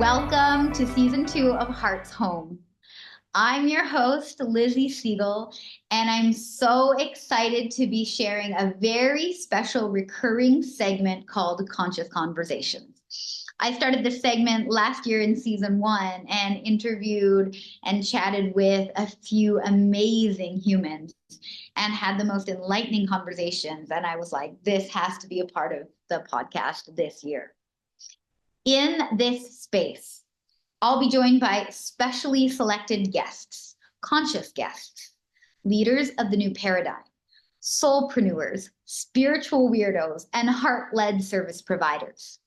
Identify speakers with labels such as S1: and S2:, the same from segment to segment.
S1: Welcome to season 2 of Heart's Home. I'm your host, Lizzie Siegel, and I'm so excited to be sharing a very special recurring segment called Conscious Conversations. I started this segment last year in season 1 and interviewed and chatted with a few amazing humans and had the most enlightening conversations. And I was like, this has to be a part of the podcast this year. In this space, I'll be joined by specially selected guests, conscious guests, leaders of the new paradigm, soulpreneurs, spiritual weirdos, and heart-led service providers.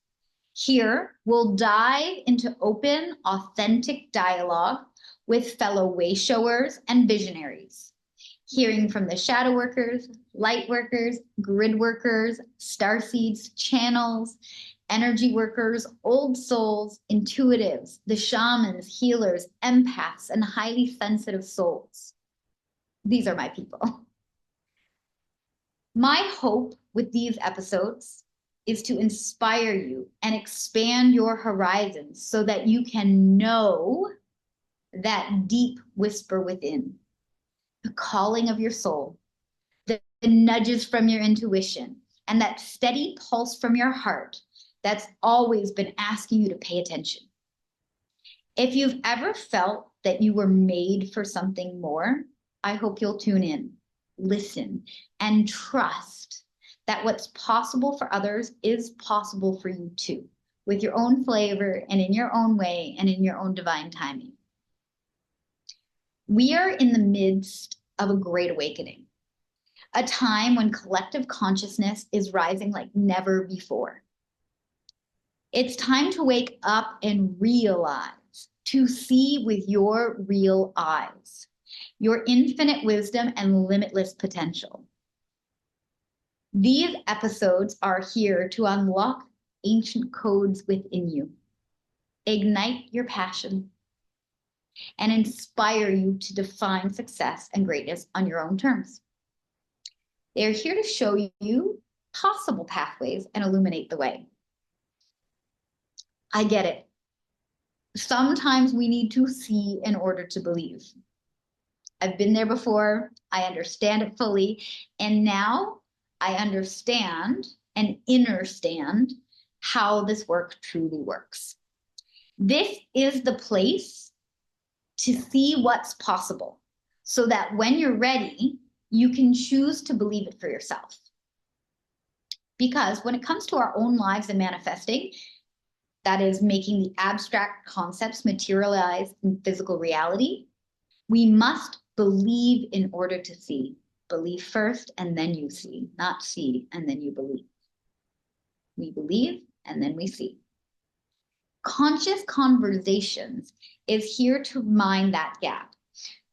S1: Here, we'll dive into open, authentic dialogue with fellow wayshowers and visionaries, hearing from the shadow workers, light workers, grid workers, starseeds, channels, energy workers, old souls, intuitives, the shamans, healers, empaths, and highly sensitive souls. These are my people. My hope with these episodes is to inspire you and expand your horizons so that you can know that deep whisper within, the calling of your soul, the nudges from your intuition, and that steady pulse from your heart that's always been asking you to pay attention. If you've ever felt that you were made for something more, I hope you'll tune in, listen, and trust that what's possible for others is possible for you too, with your own flavor and in your own way and in your own divine timing. We are in the midst of a great awakening, a time when collective consciousness is rising like never before. It's time to wake up and realize, to see with your real eyes, your infinite wisdom and limitless potential. These episodes are here to unlock ancient codes within you, ignite your passion, and inspire you to define success and greatness on your own terms. They are here to show you possible pathways and illuminate the way. I get it. Sometimes we need to see in order to believe. I've been there before. I understand it fully. And now I understand and understand how this work truly works. This is the place to see what's possible so that when you're ready, you can choose to believe it for yourself. Because when it comes to our own lives and manifesting, that is making the abstract concepts materialize in physical reality, we must believe in order to see. Believe first and then you see, not see and then you believe. We believe and then we see. Conscious Conversations is here to mind that gap,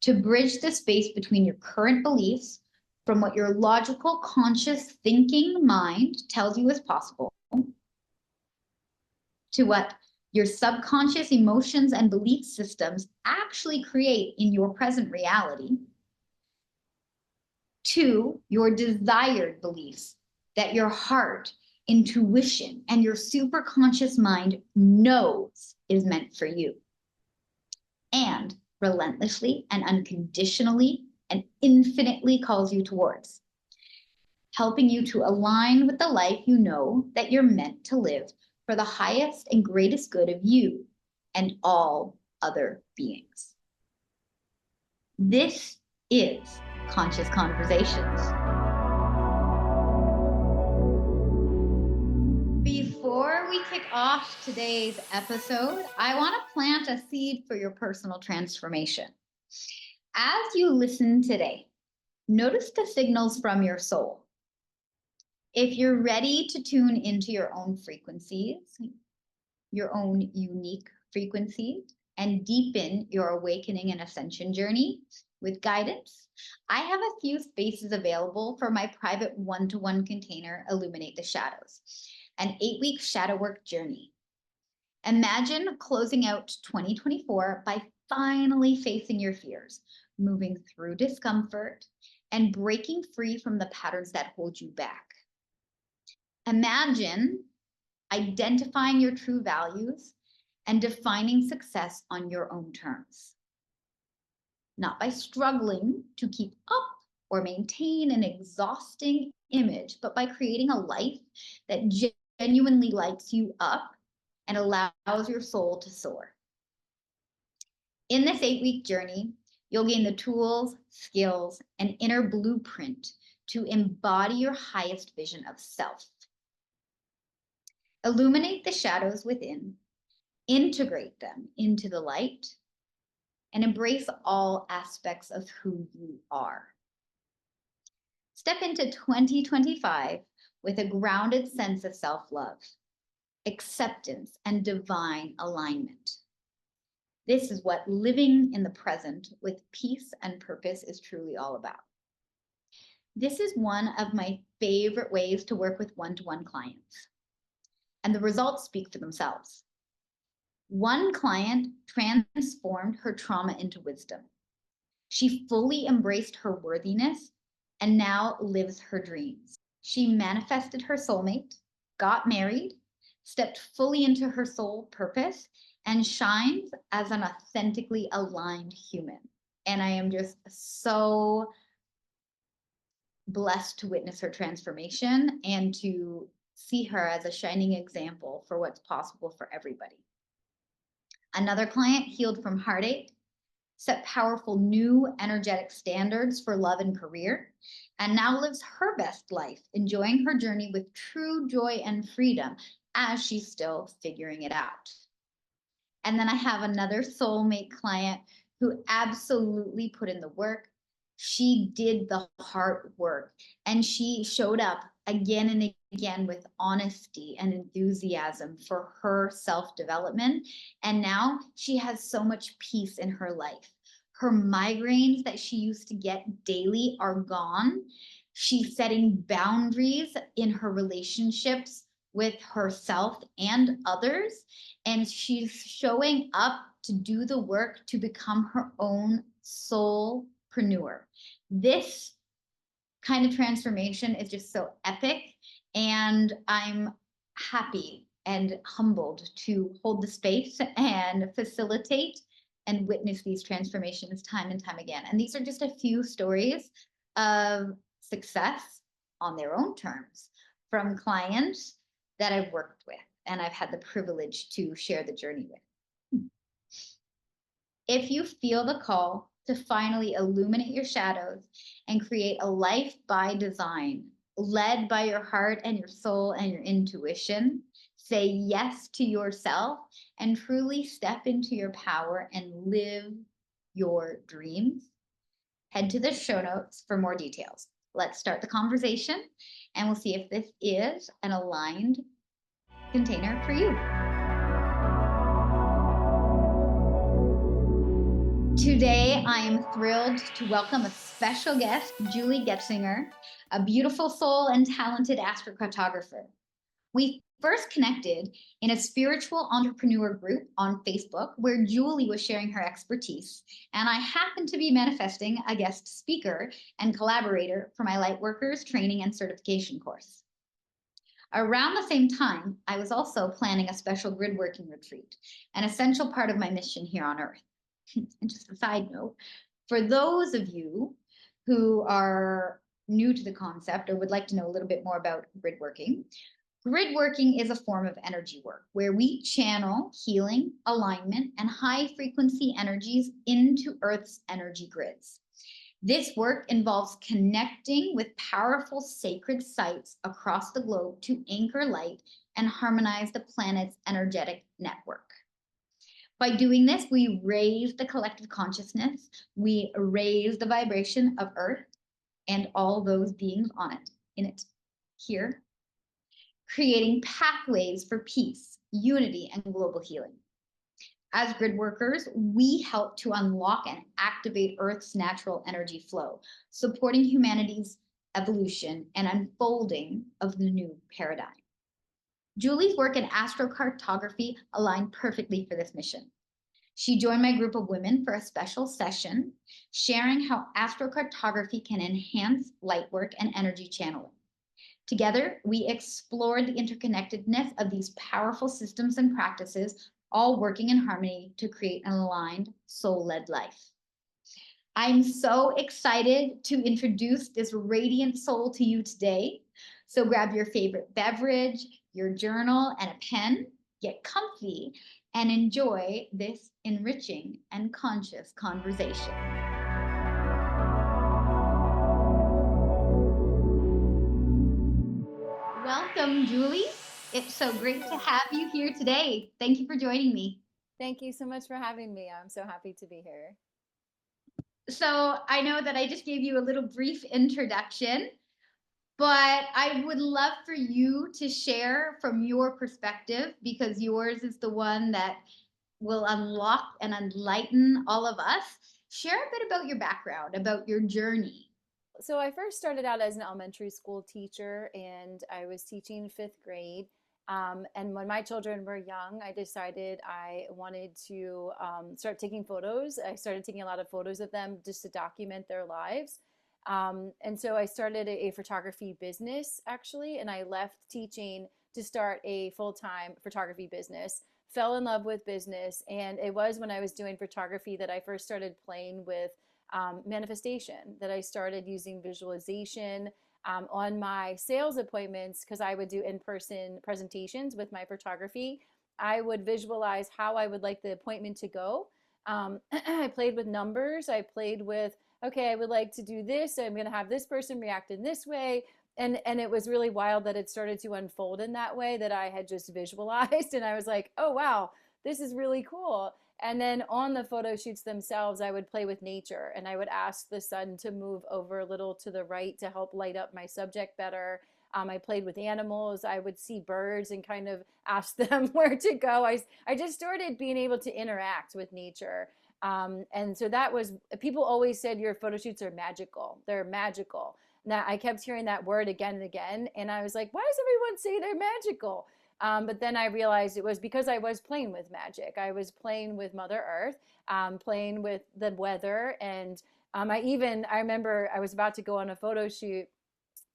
S1: to bridge the space between your current beliefs from what your logical, conscious thinking mind tells you is possible to what your subconscious emotions and belief systems actually create in your present reality, to your desired beliefs that your heart, intuition, and your superconscious mind knows is meant for you, and relentlessly and unconditionally and infinitely calls you towards, helping you to align with the life you know that you're meant to live for the highest and greatest good of you and all other beings. This is Conscious Conversations. Before we kick off today's episode, I want to plant a seed for your personal transformation. As you listen today, notice the signals from your soul. If you're ready to tune into your own frequencies, your own unique frequencies, and deepen your awakening and ascension journey with guidance, I have a few spaces available for my private one-to-one container, Illuminate the Shadows, an 8-week shadow work journey. Imagine closing out 2024 by finally facing your fears, moving through discomfort, and breaking free from the patterns that hold you back. Imagine identifying your true values and defining success on your own terms. Not by struggling to keep up or maintain an exhausting image, but by creating a life that genuinely lights you up and allows your soul to soar. In this 8-week journey, you'll gain the tools, skills, and inner blueprint to embody your highest vision of self. Illuminate the shadows within, integrate them into the light, and embrace all aspects of who you are. Step into 2025 with a grounded sense of self-love, acceptance, and divine alignment. This is what living in the present with peace and purpose is truly all about. This is one of my favorite ways to work with one-to-one clients, and the results speak for themselves. One client transformed her trauma into wisdom. She fully embraced her worthiness and now lives her dreams. She manifested her soulmate, got married, stepped fully into her soul purpose, and shines as an authentically aligned human. And I am just so blessed to witness her transformation and to see her as a shining example for what's possible for everybody. Another client healed from heartache, set powerful new energetic standards for love and career, and now lives her best life, enjoying her journey with true joy and freedom as she's still figuring it out. And then I have another soulmate client who absolutely put in the work. She did the hard work, and she showed up again and again with honesty and enthusiasm for her self-development. And now she has so much peace in her life. Her migraines that she used to get daily are gone. She's setting boundaries in her relationships with herself and others. And she's showing up to do the work to become her own soulpreneur. This kind of transformation is just so epic, and I'm happy and humbled to hold the space and facilitate and witness these transformations time and time again. And these are just a few stories of success on their own terms from clients that I've worked with and I've had the privilege to share the journey with. If you feel the call to finally illuminate your shadows and create a life by design, led by your heart and your soul and your intuition, say yes to yourself and truly step into your power and live your dreams, head to the show notes for more details. Let's start the conversation, and we'll see if this is an aligned container for you. Today, I am thrilled to welcome a special guest, Julie Goetzinger, a beautiful soul and talented astrocartographer. We first connected in a spiritual entrepreneur group on Facebook where Julie was sharing her expertise, and I happened to be manifesting a guest speaker and collaborator for my Lightworkers training and certification course. Around the same time, I was also planning a special grid working retreat, an essential part of my mission here on Earth. And just a side note, for those of you who are new to the concept or would like to know a little bit more about grid working is a form of energy work where we channel healing, alignment, and high frequency energies into Earth's energy grids. This work involves connecting with powerful sacred sites across the globe to anchor light and harmonize the planet's energetic network. By doing this, we raise the collective consciousness, we raise the vibration of Earth and all those beings on it, in it, here, creating pathways for peace, unity, and global healing. As grid workers, we help to unlock and activate Earth's natural energy flow, supporting humanity's evolution and unfolding of the new paradigm. Julie's work in astrocartography aligned perfectly for this mission. She joined my group of women for a special session, sharing how astrocartography can enhance light work and energy channeling. Together, we explored the interconnectedness of these powerful systems and practices, all working in harmony to create an aligned, soul-led life. I'm so excited to introduce this radiant soul to you today. So grab your favorite beverage, your journal, and a pen, get comfy, and enjoy this enriching and conscious conversation. Welcome, Julie. It's so great to have you here today. Thank you for joining me.
S2: Thank you so much for having me. I'm so happy to be here.
S1: So I know that I just gave you a little brief introduction, but I would love for you to share from your perspective, because yours is the one that will unlock and enlighten all of us. Share a bit about your background, about your journey.
S2: So I first started out as an elementary school teacher, and I was teaching fifth grade. And when my children were young, I decided I wanted to start taking photos. I started taking a lot of photos of them just to document their lives. And so I started a photography business actually, and I left teaching to start a full-time photography business. Fell in love with business, and it was when I was doing photography that I first started playing with manifestation, that I started using visualization on my sales appointments, because I would do in-person presentations with my photography. I would visualize how I would like the appointment to go. I played with numbers. I played with, okay, I would like to do this. So I'm going to have this person react in this way. And it was really wild that it started to unfold in that way, that I had just visualized. And I was like, oh, wow, this is really cool. And then on the photo shoots themselves, I would play with nature, and I would ask the sun to move over a little to the right to help light up my subject better. I played with animals. I would see birds and kind of ask them where to go. I just started being able to interact with nature. And so that was, people always said your photo shoots are magical. They're magical. Now I kept hearing that word again and again. And I was like, why does everyone say they're magical? But then I realized it was because I was playing with magic. I was playing with Mother Earth, playing with the weather. And I remember I was about to go on a photo shoot,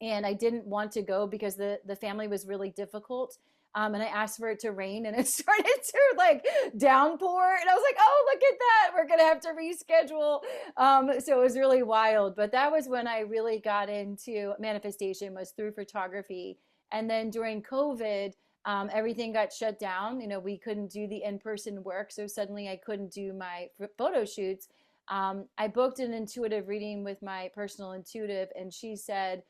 S2: and I didn't want to go because the family was really difficult. And I asked for it to rain, and it started to like downpour. And I was like, oh, look at that. We're going to have to reschedule. So it was really wild. But that was when I really got into manifestation, was through photography. And then during COVID, everything got shut down. You know, we couldn't do the in-person work. So suddenly I couldn't do my photo shoots. I booked an intuitive reading with my personal intuitive, and she said,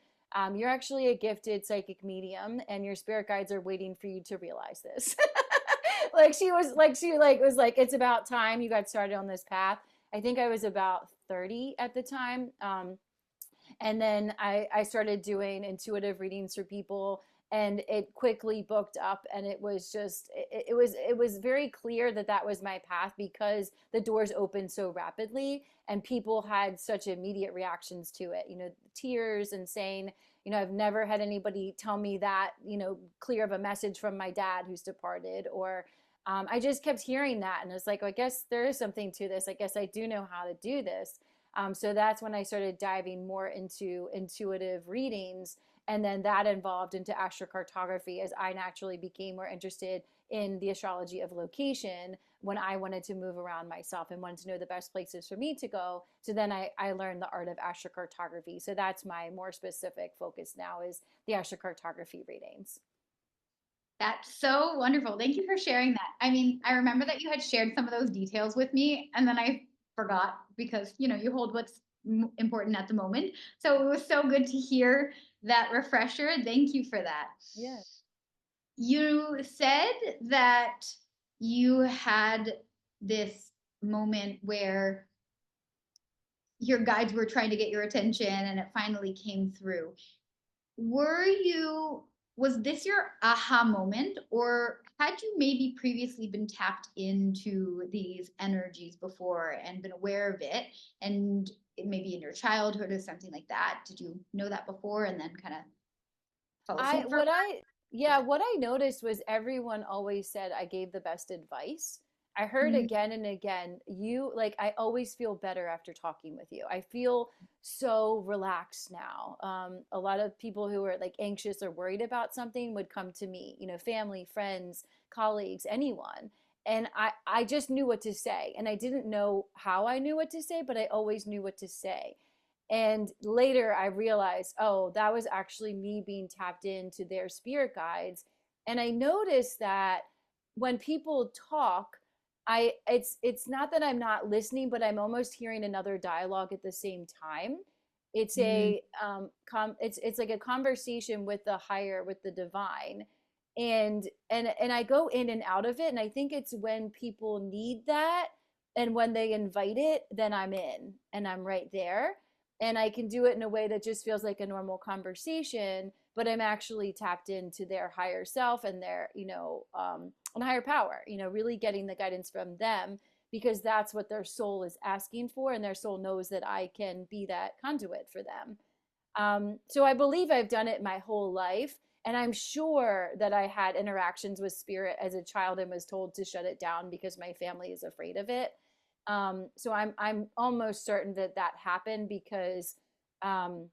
S2: you're actually a gifted psychic medium, and your spirit guides are waiting for you to realize this. She was like, it's about time you got started on this path. I think I was about 30 at the time. And then I started doing intuitive readings for people, and it quickly booked up, and it was just it was very clear that that was my path, because the doors opened so rapidly and people had such immediate reactions to it, you know, tears, and saying, you know, I've never had anybody tell me that, you know, clear of a message from my dad who's departed, or I just kept hearing that, and it's like, I guess there is something to this. I guess I do know how to do this. So that's when I started diving more into intuitive readings. And then that evolved into astrocartography as I naturally became more interested in the astrology of location, when I wanted to move around myself and wanted to know the best places for me to go. So then I learned the art of astrocartography. So that's my more specific focus now, is the astrocartography readings.
S1: That's so wonderful. Thank you for sharing that. I mean, I remember that you had shared some of those details with me, and then I forgot because, you know, you hold what's important at the moment. So it was so good to hear that refresher. Thank you for that.
S2: Yeah.
S1: You said that you had this moment where your guides were trying to get your attention and it finally came through. Were you, was this your aha moment, or had you maybe previously been tapped into these energies before and been aware of it, and maybe in your childhood or something like that? Did you know that before and then kind of follow
S2: I
S1: suit for
S2: what I Yeah, what I noticed was everyone always said I gave the best advice. I heard
S1: it?
S2: again and again, you like, I always feel better after talking with you. I feel so relaxed now. A lot of people who are like anxious or worried about something would come to me, you know, family, friends, colleagues, anyone. And I just knew what to say. And I didn't know how I knew what to say, but I always knew what to say. And later I realized, oh, that was actually me being tapped into their spirit guides. And I noticed that when people talk, it's not that I'm not listening, but I'm almost hearing another dialogue at the same time. It's
S1: Mm,
S2: a it's like a conversation with the higher, with the divine. And I go in and out of it, and I think it's when people need that, and when they invite it, then I'm in and I'm right there, and I can do it in a way that just feels like a normal conversation, but I'm actually tapped into their higher self and their, and higher power, really getting the guidance from them, because that's what their soul is asking for, and their soul knows that I can be that conduit for them. So I believe I've done it my whole life. And I'm sure that I had interactions with spirit as a child and was told to shut it down because my family is afraid of it. So I'm almost certain that that happened because um,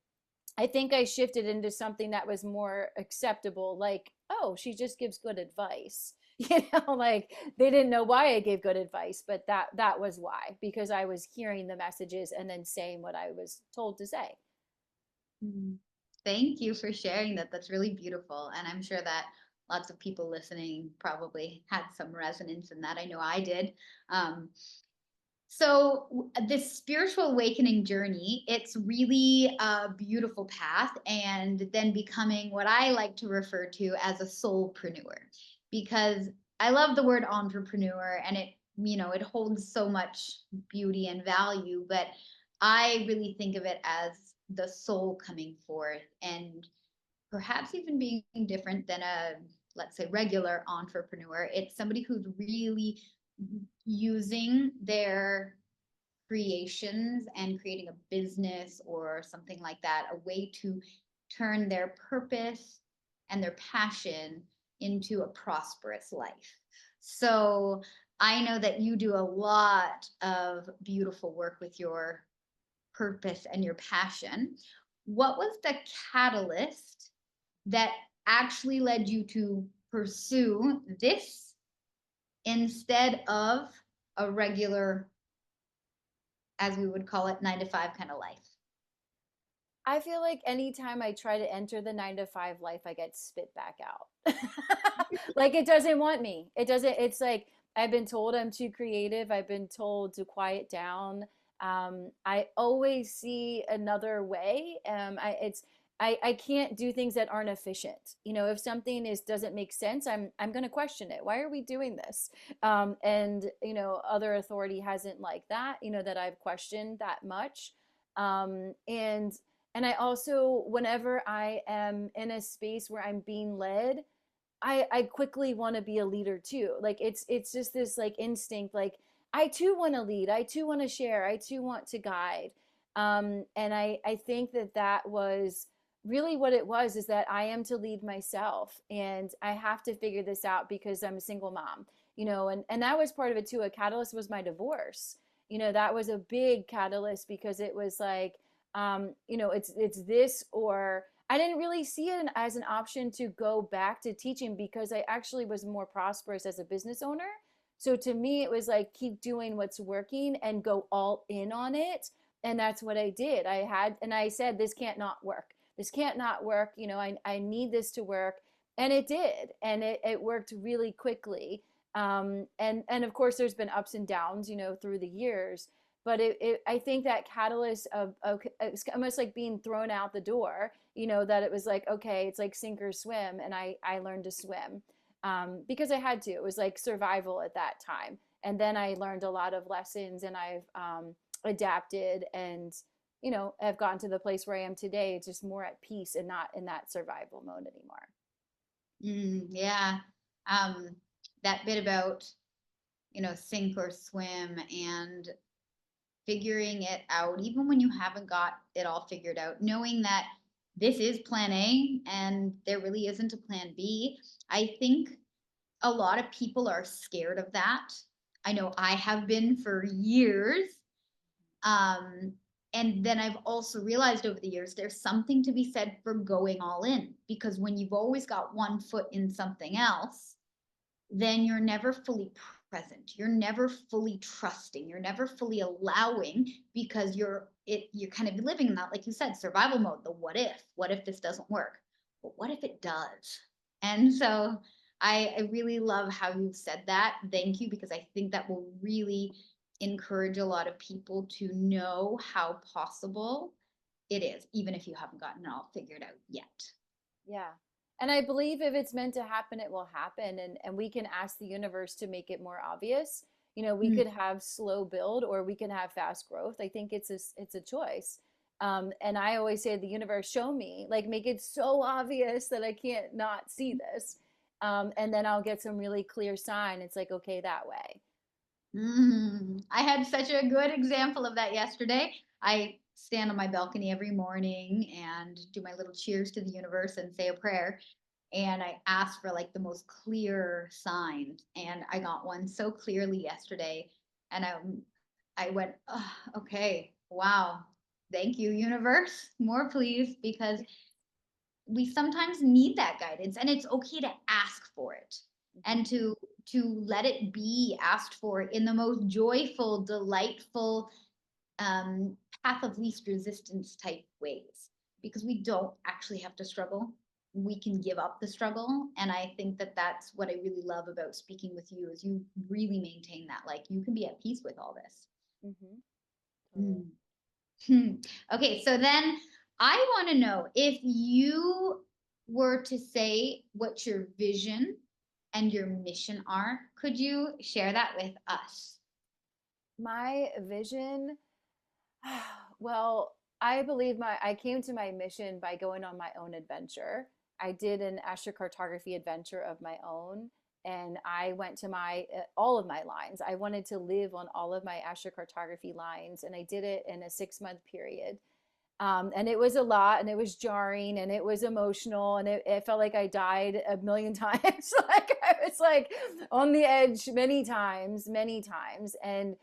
S2: I think I shifted into something that was more acceptable, like, oh, she just gives good advice. Like they didn't know why I gave good advice, but that was why, because I was hearing the messages and then saying what I was told to say.
S1: mm. Thank you for sharing that. That's really beautiful. And I'm sure that lots of people listening probably had some resonance in that. I know I did. Um, So this spiritual awakening journey, it's really a beautiful path, and then becoming what I like to refer to as a soulpreneur, because I love the word entrepreneur, and it holds so much beauty and value, but I really think of it as the soul coming forth and perhaps even being different than a, let's say, regular entrepreneur. It's somebody who's really using their creations and creating a business or something like that, a way to turn their purpose and their passion into a prosperous life. So I know that you do a lot of beautiful work with your purpose and your passion. What was the catalyst that actually led you to pursue this instead of a regular, as we would call it, 9 to 5 kind of life?
S2: I feel like anytime I try to enter the 9 to 5 life, I get spit back out. Like it doesn't want me. It doesn't, it's like I've been told I'm too creative. I've been told to quiet down. I always see another way. I can't do things that aren't efficient. If something doesn't make sense, I'm going to question it. Why are we doing this? And other authority hasn't liked that. That I've questioned that much. And I also, whenever I am in a space where I'm being led, I quickly want to be a leader too. Like it's just this like instinct, like I too want to lead, I too want to share, I too want to guide. And I think that was really what it was, is that I am to lead myself, and I have to figure this out because I'm a single mom, and that was part of it too. A catalyst was my divorce. That was a big catalyst, because it was like, it's this, or I didn't really see it as an option to go back to teaching, because I actually was more prosperous as a business owner. So to me, it was like, keep doing what's working and go all in on it. And that's what I did. And I said, this can't not work. This can't not work. I need this to work. And it did. And it worked really quickly. And of course, there's been ups and downs, through the years. But I think that catalyst of it's almost like being thrown out the door, that it was like, okay, it's like sink or swim. And I learned to swim, because I had to. It was like survival at that time. And then I learned a lot of lessons, and I've adapted, and, I've gotten to the place where I am today, just more at peace and not in that survival mode anymore.
S1: Yeah. Um, that bit about, sink or swim and figuring it out, even when you haven't got it all figured out, knowing that this is plan A and there really isn't a plan B. I think a lot of people are scared of that. I know I have been for years. Um, and then I've also realized over the years, there's something to be said for going all in, because when you've always got one foot in something else, then you're never fully present. You're never fully trusting. You're never fully allowing because you're kind of living in that, like you said, survival mode. The what if? What if this doesn't work? But what if it does? And so I really love how you've said that. Thank you, because I think that will really encourage a lot of people to know how possible it is, even if you haven't gotten it all figured out yet.
S2: Yeah. And I believe if it's meant to happen, it will happen. And we can ask the universe to make it more obvious. You know, we
S1: Mm.
S2: could have slow build or we can have fast growth. I think it's a choice. And I always say, the universe, show me, like, make it so obvious that I can't not see this. And then I'll get some really clear sign. It's like, okay, that way.
S1: I had such a good example of that yesterday. I stand on my balcony every morning and do my little cheers to the universe and say a prayer. And I asked for like the most clear signs, and I got one so clearly yesterday. And I went, oh, okay, wow, thank you, universe, more please, because we sometimes need that guidance, and it's okay to ask for it
S2: Mhm.
S1: and to let it be asked for in the most joyful, delightful, um, path of least resistance type ways, because we don't actually have to struggle. We can give up the struggle, and I think that that's what I really love about speaking with you, is you really maintain that, like, you can be at peace with all this.
S2: Mhm. Totally.
S1: Mm. Okay, so then I want to know, if you were to say what your vision and your mission are, could you share that with us?
S2: My vision, well, I believe I came to my mission by going on my own adventure. I did an astrocartography adventure of my own, and I went to my all of my lines. I wanted to live on all of my astrocartography lines, and I did it in a 6 month period. And it was a lot, and it was jarring, and it was emotional, and it felt like I died a million times. Like I was like on the edge many times, and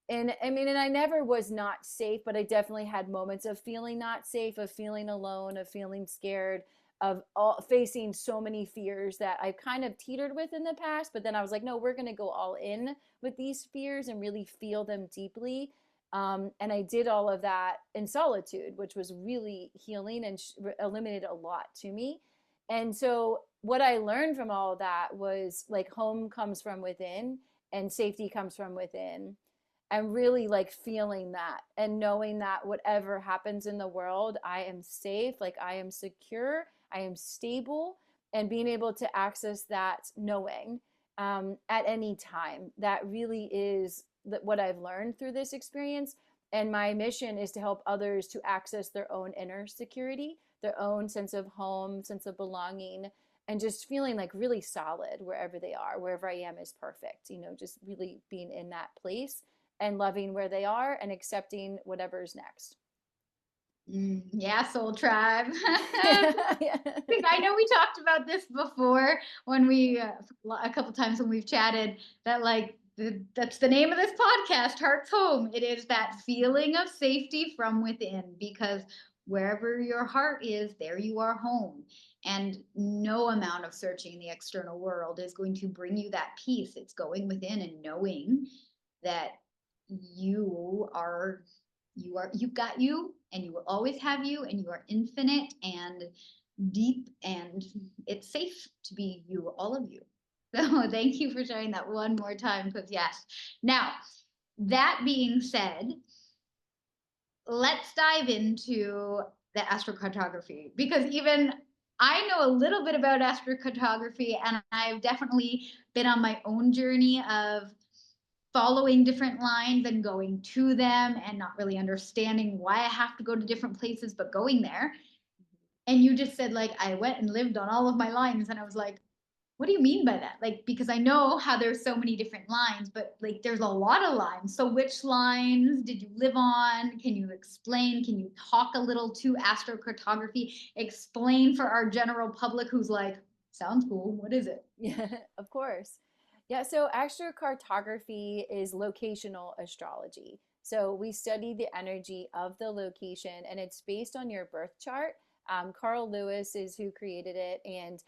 S2: I mean, and I never was not safe, but I definitely had moments of feeling not safe, of feeling alone, of feeling scared, of facing so many fears that I've kind of teetered with in the past. But then I was like, no, we're going to go all in with these fears and really feel them deeply. And I did all of that in solitude, which was really healing and eliminated a lot to me. And so, what I learned from all of that was like, home comes from within and safety comes from within, and really like feeling that and knowing that whatever happens in the world, I am safe, like I am secure, I am stable, and being able to access that knowing at any time. That really is what I've learned through this experience. And my mission is to help others to access their own inner security, their own sense of home, sense of belonging, and just feeling like really solid wherever they are. Wherever I am is perfect, you know, just really being in that place and loving where they are and accepting whatever's next.
S1: Yeah, Soul Tribe.
S2: Yeah.
S1: Because I know we talked about this before when we a couple times when we've chatted, that like that's the name of this podcast, Heart's Home. It is that feeling of safety from within, because wherever your heart is, there you are home. And no amount of searching in the external world is going to bring you that peace. It's going within and knowing that you've got you, and you will always have you, and you are infinite and deep, and it's safe to be you, all of you. So thank you for sharing that one more time, because yes. Now, that being said, let's dive into the astrocartography, because even I know a little bit about astrocartography, and I've definitely been on my own journey of following different lines and going to them and not really understanding why I have to go to different places, but going there. And you just said, like, I went and lived on all of my lines. And I was like, what do you mean by that? Like, because I know how there's so many different lines, but like there's a lot of lines. So which lines did you live on? Can you explain? Can you talk a little to astrocartography? Explain for our general public who's like, sounds cool. What is it?
S2: Yeah, of course. Yeah, so astrocartography is locational astrology. So we study the energy of the location, and it's based on your birth chart. Carl Lewis is who created it, and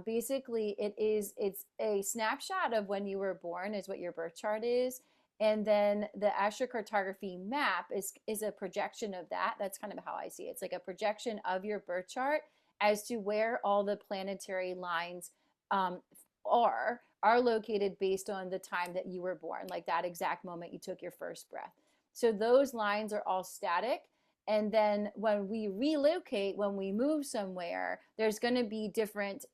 S2: Basically, it's a snapshot of when you were born, is what your birth chart is, and then the astrocartography map is a projection of that. That's kind of how I see it. It's like a projection of your birth chart as to where all the planetary lines um, are located based on the time that you were born, like that exact moment you took your first breath. So those lines are all static. And then when we relocate, when we move somewhere, there's going to be different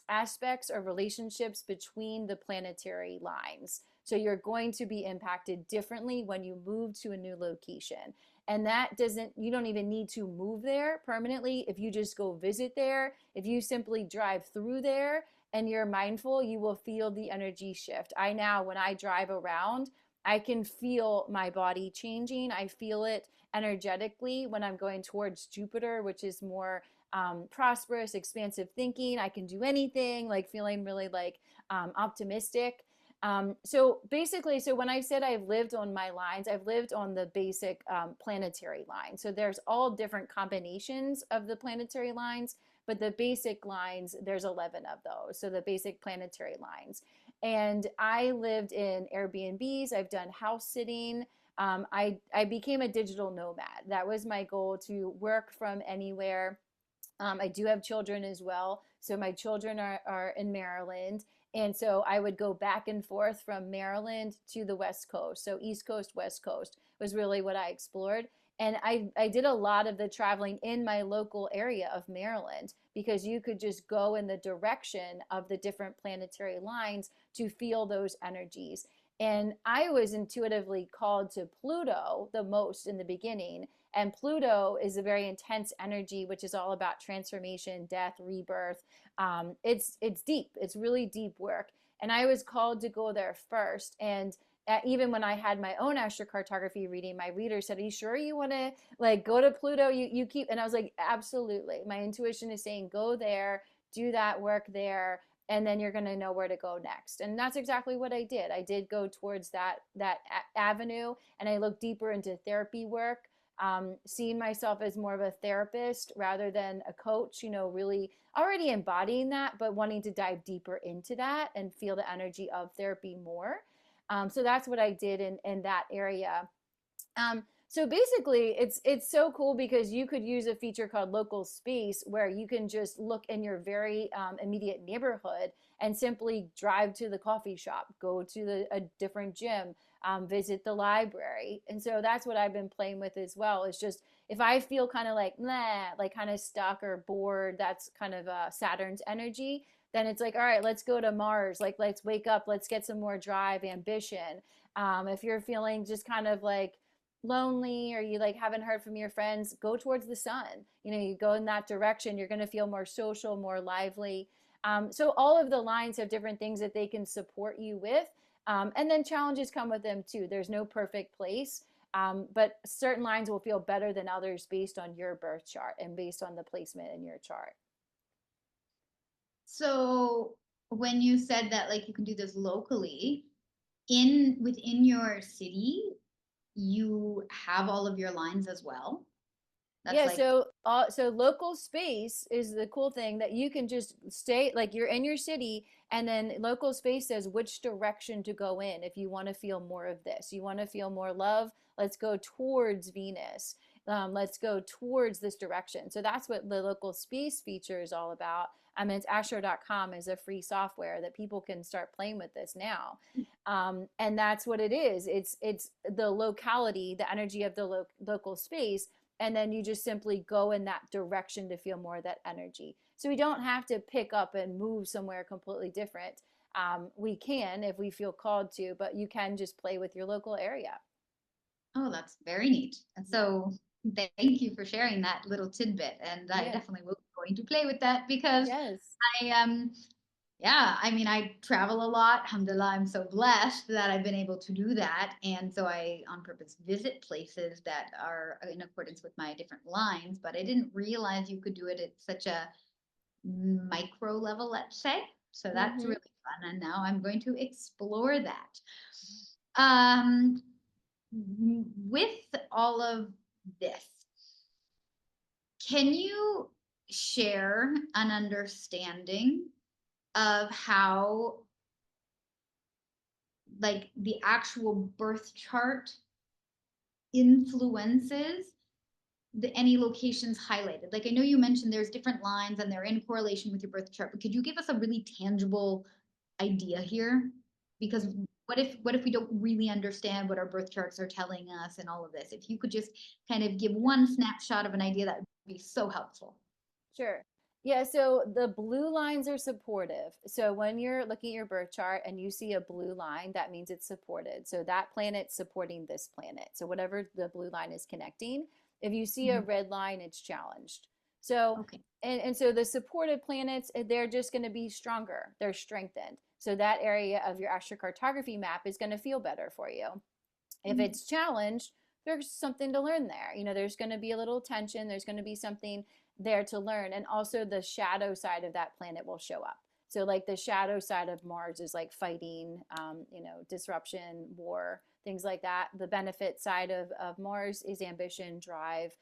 S2: aspects or relationships between the planetary lines. So you're going to be impacted differently when you move to a new location. And that doesn't, you don't even need to move there permanently. If you just go visit there, if you simply drive through there and you're mindful, you will feel the energy shift. I now, when I drive around, I can feel my body changing. I feel it energetically when I'm going towards Jupiter, which is more prosperous, expansive thinking. I can do anything, like feeling really like optimistic. So basically, so when I said I've lived on my lines, I've lived on the basic planetary line. So there's all different combinations of the planetary lines, but the basic lines, there's 11 of those. So the basic planetary lines. And I lived in Airbnbs. I've done house sitting. I became a digital nomad. That was my goal, to work from anywhere. I do have children as well. So my children are in Maryland. And so I would go back and forth from Maryland to the West Coast. So East Coast, West Coast was really what I explored. And I did a lot of the traveling in my local area of Maryland, because you could just go in the direction of the different planetary lines to feel those energies. And I was intuitively called to Pluto the most in the beginning. And Pluto is a very intense energy, which is all about transformation, death, rebirth. It's deep. It's really deep work. And I was called to go there first. And even when I had my own astrocartography reading, my reader said, "Are you sure you want to like go to Pluto? You keep," and I was like, "Absolutely. My intuition is saying go there, do that work there, and then you're going to know where to go next." And that's exactly what I did. I did go towards that avenue, and I looked deeper into therapy work. Seeing myself as more of a therapist rather than a coach, really already embodying that, but wanting to dive deeper into that and feel the energy of therapy more. So that's what I did in that area. So basically, it's so cool because you could use a feature called local space, where you can just look in your very immediate neighborhood and simply drive to the coffee shop, go to a different gym, visit the library. And so that's what I've been playing with as well. It's just, if I feel kind of like, nah, like kind of stuck or bored, that's kind of Saturn's energy. Then it's like, all right, let's go to Mars. Like, let's wake up. Let's get some more drive, ambition. If you're feeling just kind of like lonely, or you like haven't heard from your friends, go towards the sun. You go in that direction, you're going to feel more social, more lively. So all of the lines have different things that they can support you with. And then challenges come with them too. There's no perfect place. But certain lines will feel better than others based on your birth chart and based on the placement in your chart.
S1: So when you said that, like, you can do this locally within your city, you have all of your lines as well. That's
S2: Yeah,
S1: like,
S2: so local space is the cool thing, that you can just stay, like, you're in your city, and then local space says which direction to go in. If you want to feel more of this, you want to feel more love, let's go towards Venus. Let's go towards this direction. So that's what the local space feature is all about. I mean, it's astro.com is a free software that people can start playing with this now. And that's what it is. It's the locality, the energy of the local space, and then you just simply go in that direction to feel more of that energy. So we don't have to pick up and move somewhere completely different. We can if we feel called to, but you can just play with your local area.
S1: oh, that's very neat. And
S2: Yeah.
S1: so thank you for sharing that little tidbit. And I
S2: Yeah.
S1: definitely will be going to play with that because
S2: Yes.
S1: I yeah, I mean, I travel a lot. Alhamdulillah, I'm so blessed that I've been able to do that. And so I, on purpose, visit places that are in accordance with my different lines, but I didn't realize you could do it at such a micro level, let's say. So that's
S2: Mm-hmm.
S1: really fun. And now I'm going to explore that. Um, with all of this, can you share an understanding of how like the actual birth chart influences any locations highlighted? Like I know you mentioned there's different lines and they're in correlation with your birth chart, but could you give us a really tangible idea here? Because what if we don't really understand what our birth charts are telling us and all of this? If you could just kind of give one snapshot of an idea, that would be so helpful.
S2: Sure. Yeah, so the blue lines are supportive. So when you're looking at your birth chart and you see a blue line, that means it's supported. So that planet's supporting this planet. So whatever the blue line is connecting, if you see a
S1: Mhm.
S2: red line, it's challenged. So
S1: Okay.
S2: and so the supported planets, they're just going to be stronger. They're strengthened. So that area of your astrocartography map is going to feel better for you. If
S1: Mhm.
S2: it's challenged, there's something to learn there. There's going to be a little tension, there's going to be something there to learn. And also the shadow side of that planet will show up. So like the shadow side of Mars is like fighting, disruption, war, things like that. The benefit side of Mars is ambition, drive,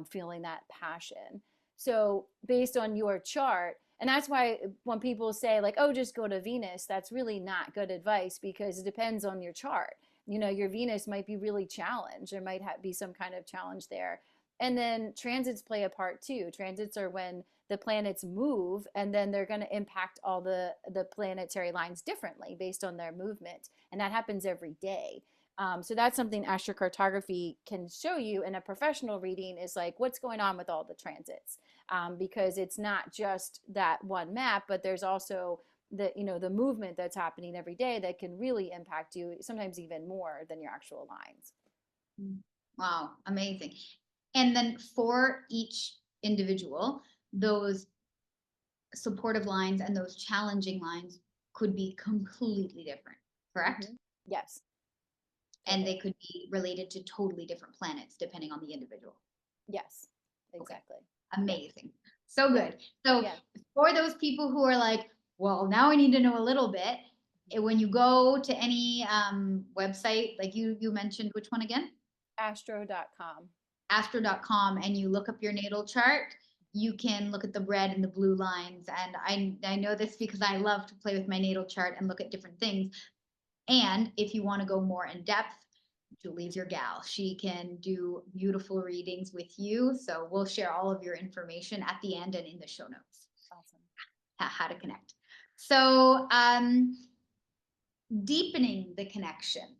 S2: feeling that passion. So based on your chart, and that's why when people say like, oh, just go to Venus, that's really not good advice, because it depends on your chart. Your Venus might be really challenged. There might be some kind of challenge there. And then transits play a part too. Transits are when the planets move, and then they're going to impact all the planetary lines differently based on their movement. And that happens every day. So that's something astrocartography can show you in a professional reading, is like what's going on with all the transits, because it's not just that one map, but there's also the movement that's happening every day that can really impact you, sometimes even more than your actual lines.
S1: Wow, amazing. And then for each individual, those supportive lines and those challenging lines could be completely different, correct?
S2: Mm-hmm. Yes,
S1: And they
S2: totally.
S1: could be related to totally different planets depending on the individual.
S2: Yes,
S1: Okay,
S2: exactly. Yeah,
S1: amazing. So
S2: yeah,
S1: good. So
S2: yeah.
S1: for those people who are like, well, now I need to know a little bit, when you go to any website, like you mentioned, which one again?
S2: Astro.com.
S1: Astro.com, and you look up your natal chart, you can look at the red and the blue lines. And I know this because I love to play with my natal chart and look at different things. And if you want to go more in depth, Julie's your gal. She can do beautiful readings with you. So we'll share all of your information at the end and in the show notes,
S2: Awesome.
S1: how to connect. So, deepening the connection.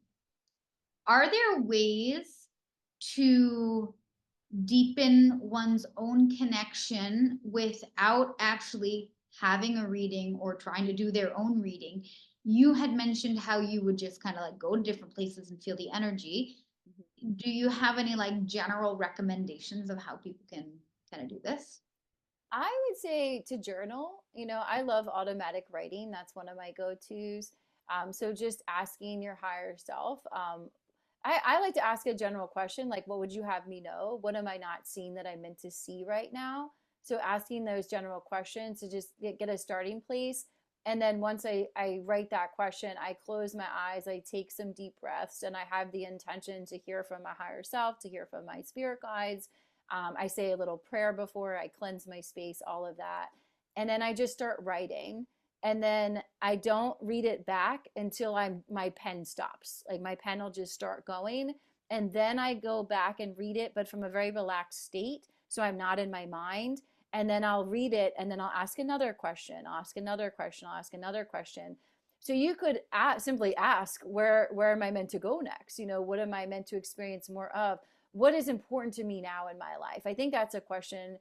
S1: Are there ways to deepen one's own connection without actually having a reading or trying to do their own reading? You had mentioned how you would just kind of like go to different places and feel the energy.
S2: Mhm.
S1: Do you have any like general recommendations of how people can kind of do this?
S2: I would say to journal. I love automatic writing. That's one of my go-tos. So just asking your higher self. I like to ask a general question, like, what would you have me know? What am I not seeing that I'm meant to see right now? So asking those general questions to just get a starting place. And then once I write that question, I close my eyes, I take some deep breaths, and I have the intention to hear from my higher self, to hear from my spirit guides. I say a little prayer before, I cleanse my space, all of that. And then I just start writing. And then I don't read it back until my pen stops. Like my pen will just start going. And then I go back and read it, but from a very relaxed state. So I'm not in my mind. And then I'll read it, and then I'll ask another question. I'll ask another question. I'll ask another question. So you could simply ask, where am I meant to go next? What am I meant to experience more of? What is important to me now in my life? I think that's a question,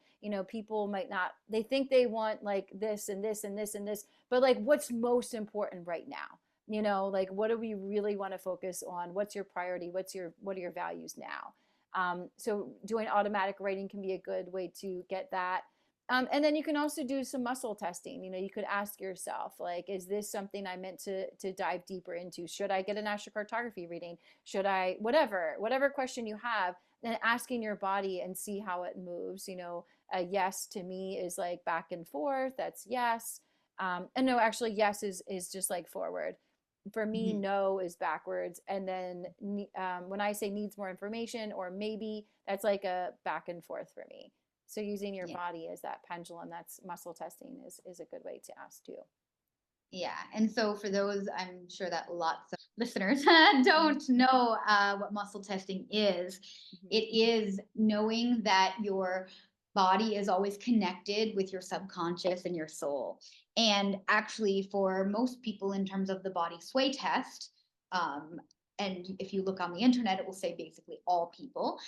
S2: people might not, they think they want like this and this and this and this, but like what's most important right now? Like what do we really want to focus on? What's your priority? What are your values now? So doing automatic writing can be a good way to get that. And then you can also do some muscle testing. You could ask yourself, like, is this something I meant to dive deeper into? Should I get an astrocartography reading? Should I, whatever question you have, then asking your body and see how it moves. A yes to me is like back and forth. That's yes. And no, actually, yes is just like forward. For me,
S1: Mhm.
S2: no is backwards. And then when I say needs more information or maybe, that's like a back and forth for me. So using your
S1: Yeah.
S2: body as that pendulum, that's muscle testing is a good way to ask too.
S1: Yeah. And so for those, I'm sure that lots of listeners don't
S2: Mhm.
S1: know what muscle testing is.
S2: Mhm.
S1: It is knowing that your body is always connected with your subconscious and your soul. And actually, for most people, in terms of the body sway test, um, and if you look on the internet, it will say basically all people.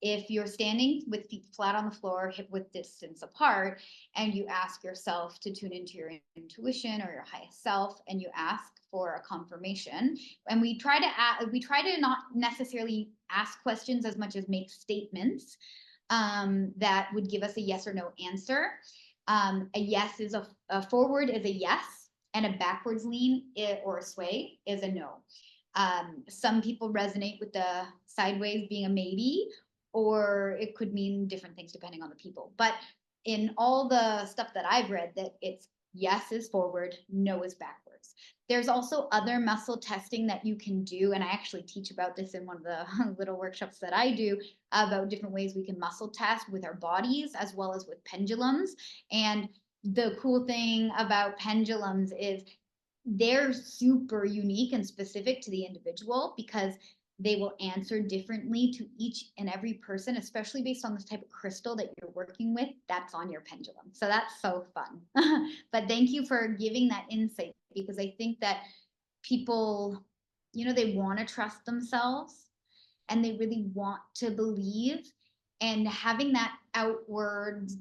S1: If you're standing with feet flat on the floor, hip width distance apart, and you ask yourself to tune into your intuition or your highest self, and you ask for a confirmation, and we try to not necessarily ask questions as much as make statements that would give us a yes or no answer. A yes is a forward is a yes, and a backwards lean or a sway is a no. Some people resonate with the sideways being a maybe, or it could mean different things depending on the people. But in all the stuff that I've read, that it's yes is forward, no is backwards. There's also other muscle testing that you can do, and I actually teach about this in one of the little workshops that I do about different ways we can muscle test with our bodies as well as with pendulums. And the cool thing about pendulums is they're super unique and specific to the individual because they will answer differently to each and every person, especially based on this type of crystal that you're working with that's on your pendulum. So that's so fun. But thank you for giving that insight, because I think that people, they want to trust themselves and they really want to believe, and having that outward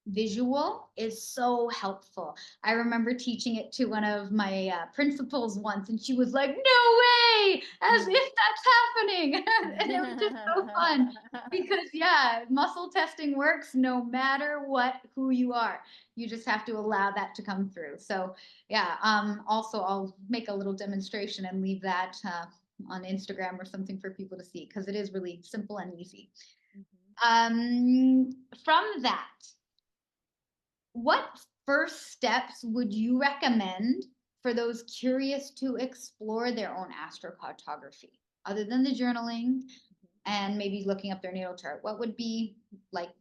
S1: visual is so helpful. I remember teaching it to one of my principals once, and she was like, "No way!" As if that's happening. And it was just so fun because, yeah, muscle testing works no matter who you are. You just have to allow that to come through. So, yeah. Also, I'll make a little demonstration and leave that on Instagram or something for people to see, because it is really simple and easy. From that, what first steps would you recommend for those curious to explore their own astrocartography, other than the journaling and maybe looking up their natal chart? What would be like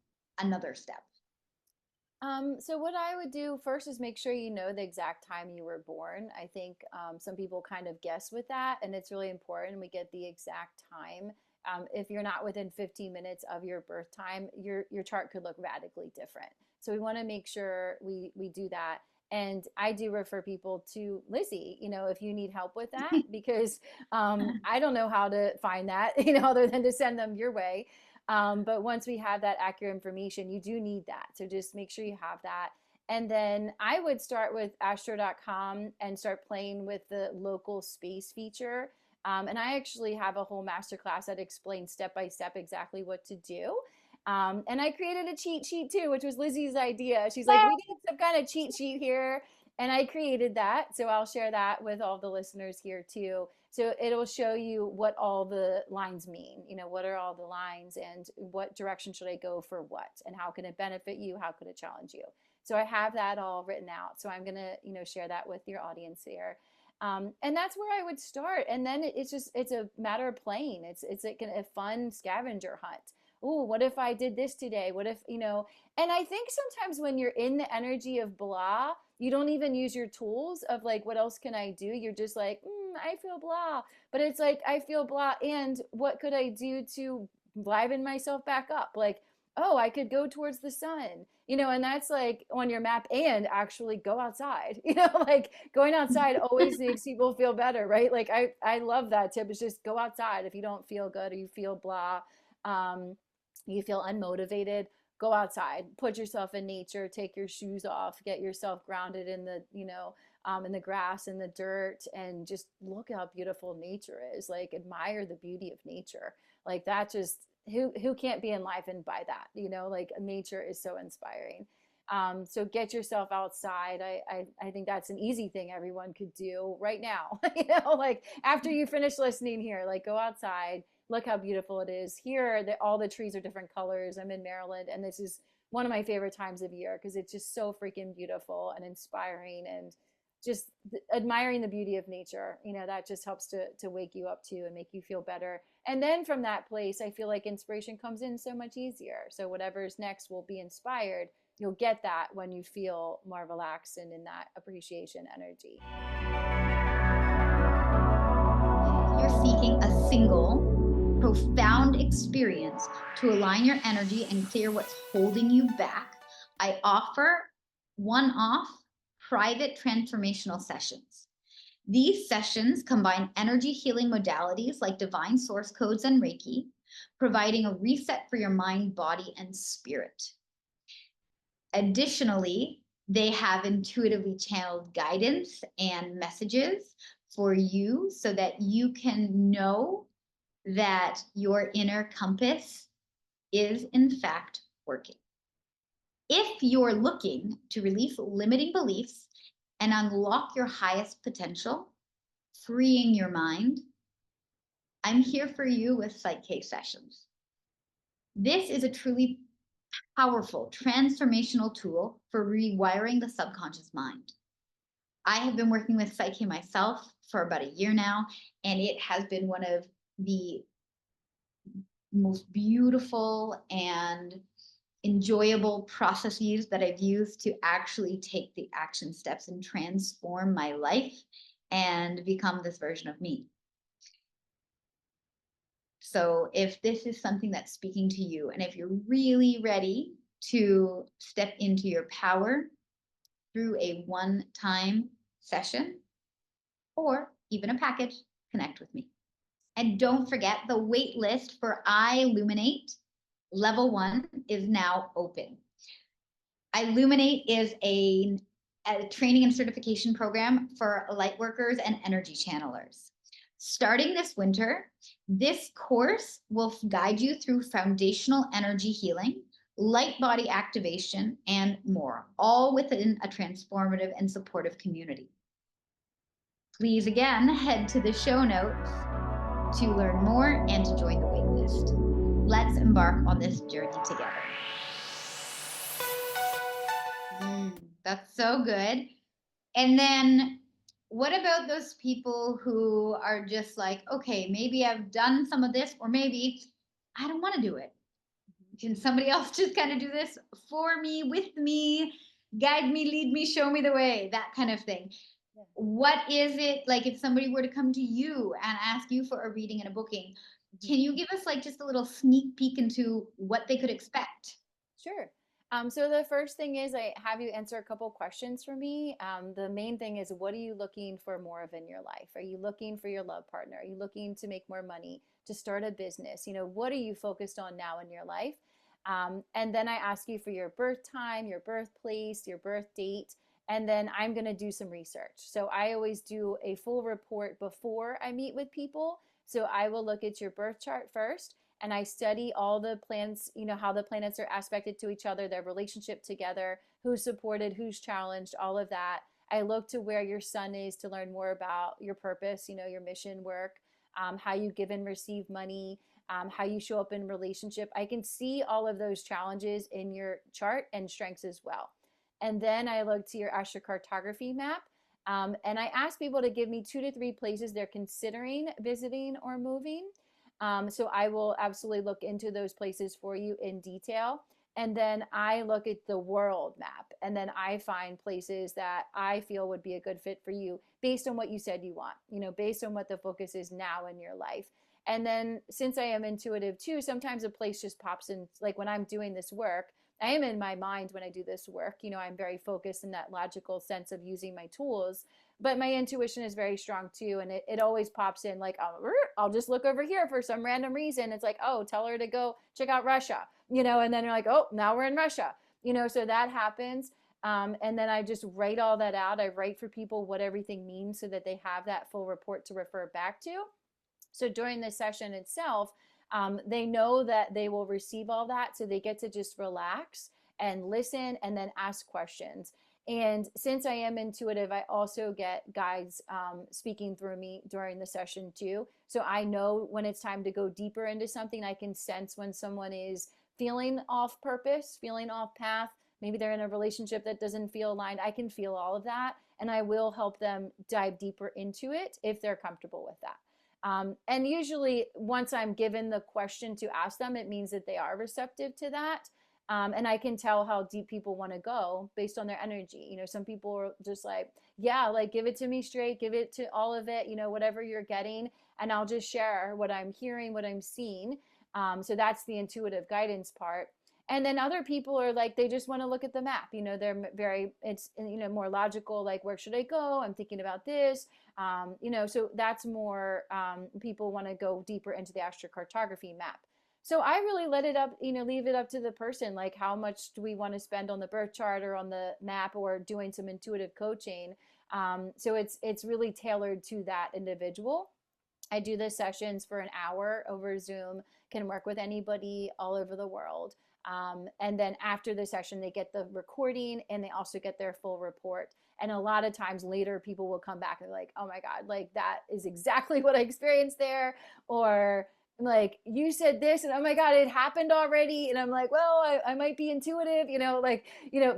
S1: another step?
S2: So what I would do first is make sure you know the exact time you were born. I think some people kind of guess with that, and it's really important we get the exact time. If you're not within 15 minutes of your birth time, your chart could look radically different. So we want to make sure we do that. And I do refer people to Lizzie, if you need help with that, because I don't know how to find that, other than to send them your way. But once we have that accurate information, you do need that. So just make sure you have that. And then I would start with astro.com and start playing with the local space feature. And I actually have a whole masterclass that explains step by step exactly what to do. And I created a cheat sheet too, which was Lizzie's idea. She's like, we need some kind of cheat sheet here. And I created that. So I'll share that with all the listeners here too. So it'll show you what all the lines mean, what are all the lines and what direction should I go for what, and how can it benefit you? How could it challenge you? So I have that all written out. So I'm going to, share that with your audience here. And that's where I would start. And then it's a matter of playing. It's like a fun scavenger hunt. Oh, what if I did this today? What if, and I think sometimes when you're in the energy of blah, you don't even use your tools of like, what else can I do? You're just like, I feel blah. But it's like, I feel blah. And what could I do to liven myself back up? Like, oh, I could go towards the sun, and that's like on your map, and actually go outside, like going outside always makes people feel better, right? Like I love that tip. Is just go outside. If you don't feel good or you feel blah, um, you feel unmotivated, go outside, put yourself in nature, take your shoes off, get yourself grounded in the, in the grass and the dirt, and just look how beautiful nature is. Like admire the beauty of nature. Like that just who can't be enlivened by that? Like nature is so inspiring. So get yourself outside. I think that's an easy thing everyone could do right now. Like after you finish listening here, like go outside, look how beautiful it is here. All the trees are different colors. I'm in Maryland, and this is one of my favorite times of year because it's just so freaking beautiful and inspiring, and admiring the beauty of nature. That just helps to wake you up too and make you feel better. And then from that place, I feel like inspiration comes in so much easier. So whatever's next will be inspired. You'll get that when you feel more relaxed and in that appreciation energy.
S1: You're seeking a single, profound experience to align your energy and clear what's holding you back, I offer one-off private transformational sessions. These sessions combine energy healing modalities like divine source codes and Reiki, providing a reset for your mind, body, and spirit. Additionally, they have intuitively channeled guidance and messages for you so that you can know that your inner compass is in fact working. If you're looking to release limiting beliefs and unlock your highest potential, freeing your mind, I'm here for you with Psych sessions. This is a truly powerful transformational tool for rewiring the subconscious mind. I have been working with Psych myself for about a year now, and it has been one of the most beautiful and enjoyable processes that I've used to actually take the action steps and transform my life and become this version of me. So if this is something that's speaking to you, and if you're really ready to step into your power through a one-time session or even a package, connect with me. And don't forget, the wait list for Illuminate Level 1 is now open. Illuminate is a training and certification program for light workers and energy channelers. Starting this winter, this course will guide you through foundational energy healing, light body activation, and more, all within a transformative and supportive community. Please again head to the show notes to learn more and to join the waitlist. Let's embark on this journey together. That's so good. And then what about those people who are just like, okay, maybe I've done some of this, or maybe I don't want to do it. Can somebody else just kind of do this for me, with me, guide me, lead me, show me the way, that kind of thing? Yeah. What is it like if somebody were to come to you and ask you for a reading and a booking? Can you give us like just a little sneak peek into what they could expect?
S2: Sure. So the first thing is I have you answer a couple questions for me. The main thing is, what are you looking for more of in your life? Are you looking for your love partner? Are you looking to make more money, to start a business? You know, what are you focused on now in your life? And then I ask you for your birth time, your birthplace, your birth date, and then I'm going to do some research. So I always do a full report before I meet with people. So I will look at your birth chart first, and I study all the planets, you know, how the planets are aspected to each other, their relationship together, who's supported, who's challenged, all of that. I look to where your sun is to learn more about your purpose, you know, your mission work, how you give and receive money, how you show up in relationship. I can see all of those challenges in your chart and strengths as well. And then I look to your astrocartography map. And I ask people to give me 2 to 3 places they're considering visiting or moving. So I will absolutely look into those places for you in detail. And then I look at the world map, and then I find places that I feel would be a good fit for you based on what you said you want, you know, based on what the focus is now in your life. And then since I am intuitive too, sometimes a place just pops in. Like when I'm doing this work, I am in my mind when I do this work. You know, I'm very focused in that logical sense of using my tools, but my intuition is very strong too. And it always pops in like, I'll just look over here for some random reason. It's like, oh, tell her to go check out Russia, you know, and then you're like, oh, now we're in Russia, you know, so that happens. And then I just write all that out. I write for people what everything means so that they have that full report to refer back to. So during the session itself, they know that they will receive all that, so they get to just relax and listen and then ask questions. And since I am intuitive, I also get guides speaking through me during the session too. So I know when it's time to go deeper into something. I can sense when someone is feeling off purpose, feeling off path. Maybe they're in a relationship that doesn't feel aligned. I can feel all of that, and I will help them dive deeper into it if they're comfortable with that. And usually once I'm given the question to ask them, it means that they are receptive to that. And I can tell how deep people want to go based on their energy. Some people are just like, yeah, like give it to me straight, give it to all of it, whatever you're getting. And I'll just share what I'm hearing, what I'm seeing. So that's the intuitive guidance part. And then other people are like, they just want to look at the map. They're very, it's, more logical, like, where should I go? I'm thinking about this. So that's more, people want to go deeper into the astrocartography map. So I really let it up, leave it up to the person. Like, how much do we want to spend on the birth chart or on the map or doing some intuitive coaching? So it's really tailored to that individual. I do the sessions for an hour over Zoom, can work with anybody all over the world. And then after the session, they get the recording and they also get their full report. And a lot of times later, people will come back and be like, oh my God, like that is exactly what I experienced there. Or like, you said this, and oh my God, it happened already. And I'm like, well, I might be intuitive,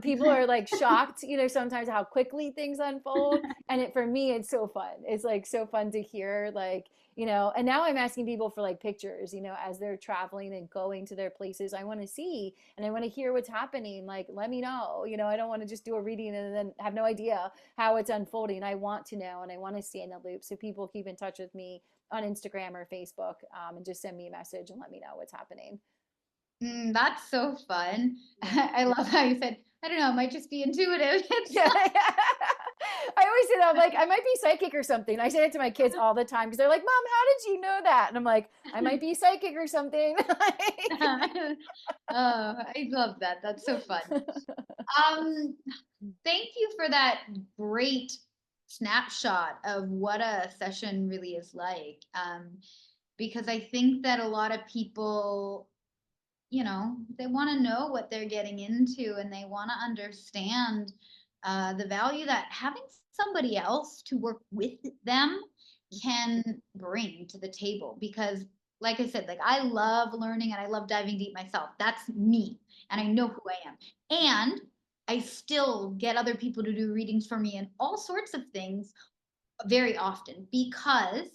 S2: people are like shocked, sometimes how quickly things unfold. And for me, it's so fun. It's like so fun to hear, like, and now I'm asking people for like pictures, as they're traveling and going to their places. I want to see and I want to hear what's happening. Like, let me know, I don't want to just do a reading and then have no idea how it's unfolding. I want to know and I want to stay in the loop. So people keep in touch with me on Instagram or Facebook, and just send me a message and let me know what's happening.
S1: That's so fun.
S2: Yeah.
S1: I love how you said, I don't know, it might just be intuitive.
S2: Yeah. I always say that. I'm like, I might be psychic or something. I say that to my kids all the time because they're like, Mom, how did you know that? And I'm like, I might be psychic or something.
S1: Oh, I love that. That's so fun. Thank you for that great snapshot of what a session really is like. Because I think that a lot of people, they want to know what they're getting into and they want to understand the value that having somebody else to work with them can bring to the table. Because like I said, like I love learning and I love diving deep myself. That's me and I know who I am. And I still get other people to do readings for me and all sorts of things very often because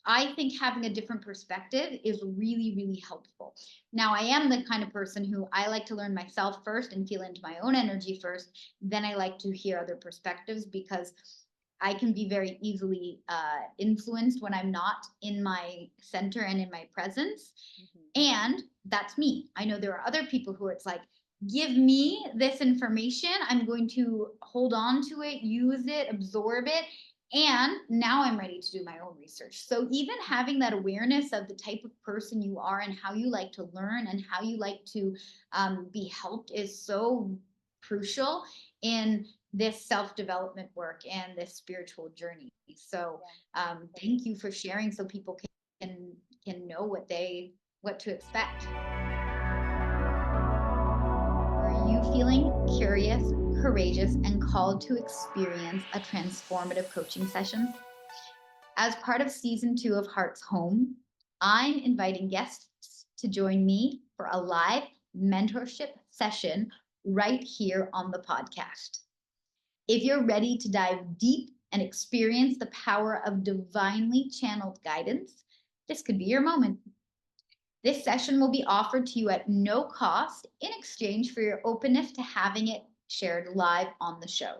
S1: I think having a different perspective is really, really helpful. Now, I am the kind of person who I like to learn myself first and feel into my own energy first. Then I like to hear other perspectives because I can be very easily influenced when I'm not in my center and in my presence. And that's me. I know there are other people who it's like, give me this information. I'm going to hold on to it, use it, absorb it. And now I'm ready to do my own research. So even having that awareness of the type of person you are and how you like to learn and how you like to be helped is so crucial in this self-development work and this spiritual journey. So thank you for sharing so people can know what to expect. Are you feeling curious, courageous, and called to experience a transformative coaching session? As part of season 2 of Heart's Home, I'm inviting guests to join me for a live mentorship session right here on the podcast. If you're ready to dive deep and experience the power of divinely channeled guidance, this could be your moment. This session will be offered to you at no cost in exchange for your openness to having it shared live on the show,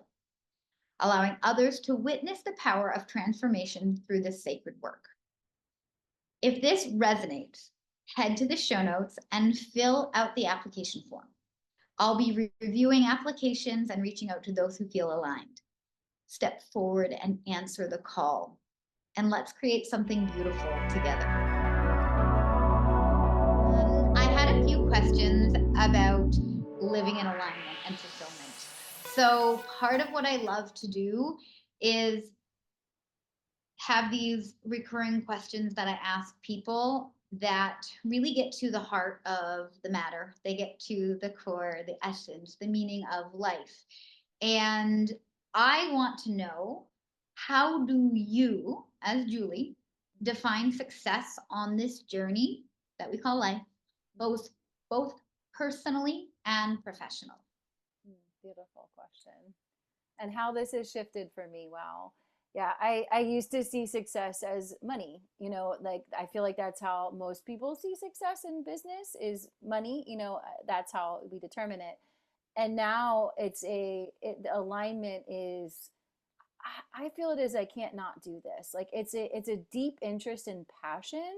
S1: allowing others to witness the power of transformation through this sacred work. If this resonates, head to the show notes and fill out the application form. I'll be reviewing applications and reaching out to those who feel aligned. Step forward and answer the call, and let's create something beautiful together. I had a few questions about living in alignment and fulfillment. So part of what I love to do is have these recurring questions that I ask people that really get to the heart of the matter. They get to the core, the essence, the meaning of life. And I want to know, how do you, as Julie, define success on this journey that we call life, both personally and professionally?
S2: Beautiful question. And how this has shifted for me. Wow. Yeah, I used to see success as money, like I feel like that's how most people see success in business is money, that's how we determine it. And now the alignment is, I feel it is, I can't not do this. Like it's a deep interest and passion,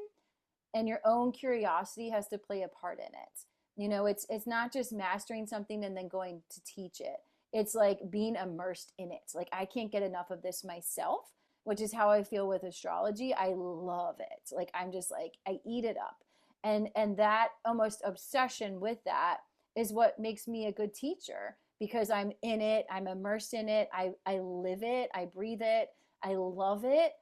S2: and your own curiosity has to play a part in it. It's not just mastering something and then going to teach it. It's like being immersed in it. Like I can't get enough of this myself, which is how I feel with astrology. I love it. Like I'm just like I eat it up. And that almost obsession with that is what makes me a good teacher, because I'm in it, I'm immersed in it, I live it, I breathe it, I love it,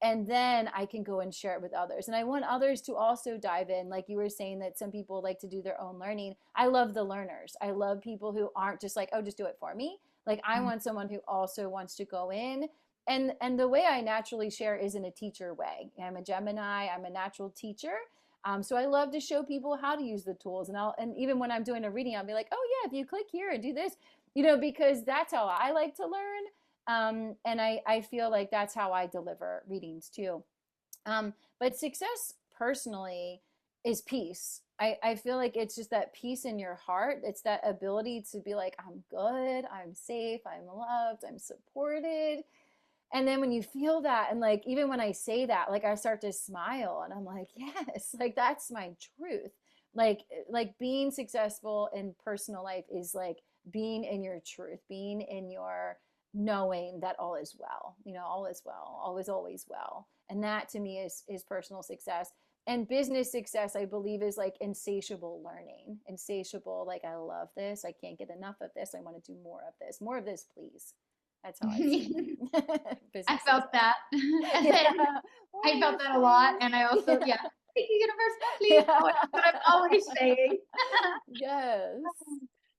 S2: and then I can go and share it with others. And I want others to also dive in. Like you were saying that some people like to do their own learning. I love the learners. I love people who aren't just like, oh, just do it for me. Like I want someone who also wants to go in. And the way I naturally share is in a teacher way. I'm a Gemini, I'm a natural teacher. So I love to show people how to use the tools. And even when I'm doing a reading, I'll be like, oh yeah, if you click here and do this, because that's how I like to learn. And I feel like that's how I deliver readings too. But success personally is peace. I feel like it's just that peace in your heart. It's that ability to be like, I'm good, I'm safe, I'm loved, I'm supported. And then when you feel that, and like even when I say that, like I start to smile and I'm like, yes, like that's my truth. Like being successful in personal life is like being in your truth, being in your knowing that all is well, all is well, all is always well. And that to me is personal success. And business success, I believe, is like insatiable learning, insatiable, like I love this, I can't get enough of this, I want to do more of this, please. That's how I see
S1: I
S2: business
S1: felt
S2: success.
S1: that. And
S2: Yeah.
S1: then I felt
S2: Oh,
S1: that a lot. And I
S2: thanks.
S1: also,
S2: Yeah.
S1: yeah, thank you, universe, please.
S2: Yeah.
S1: What I'm always saying.
S2: Yes.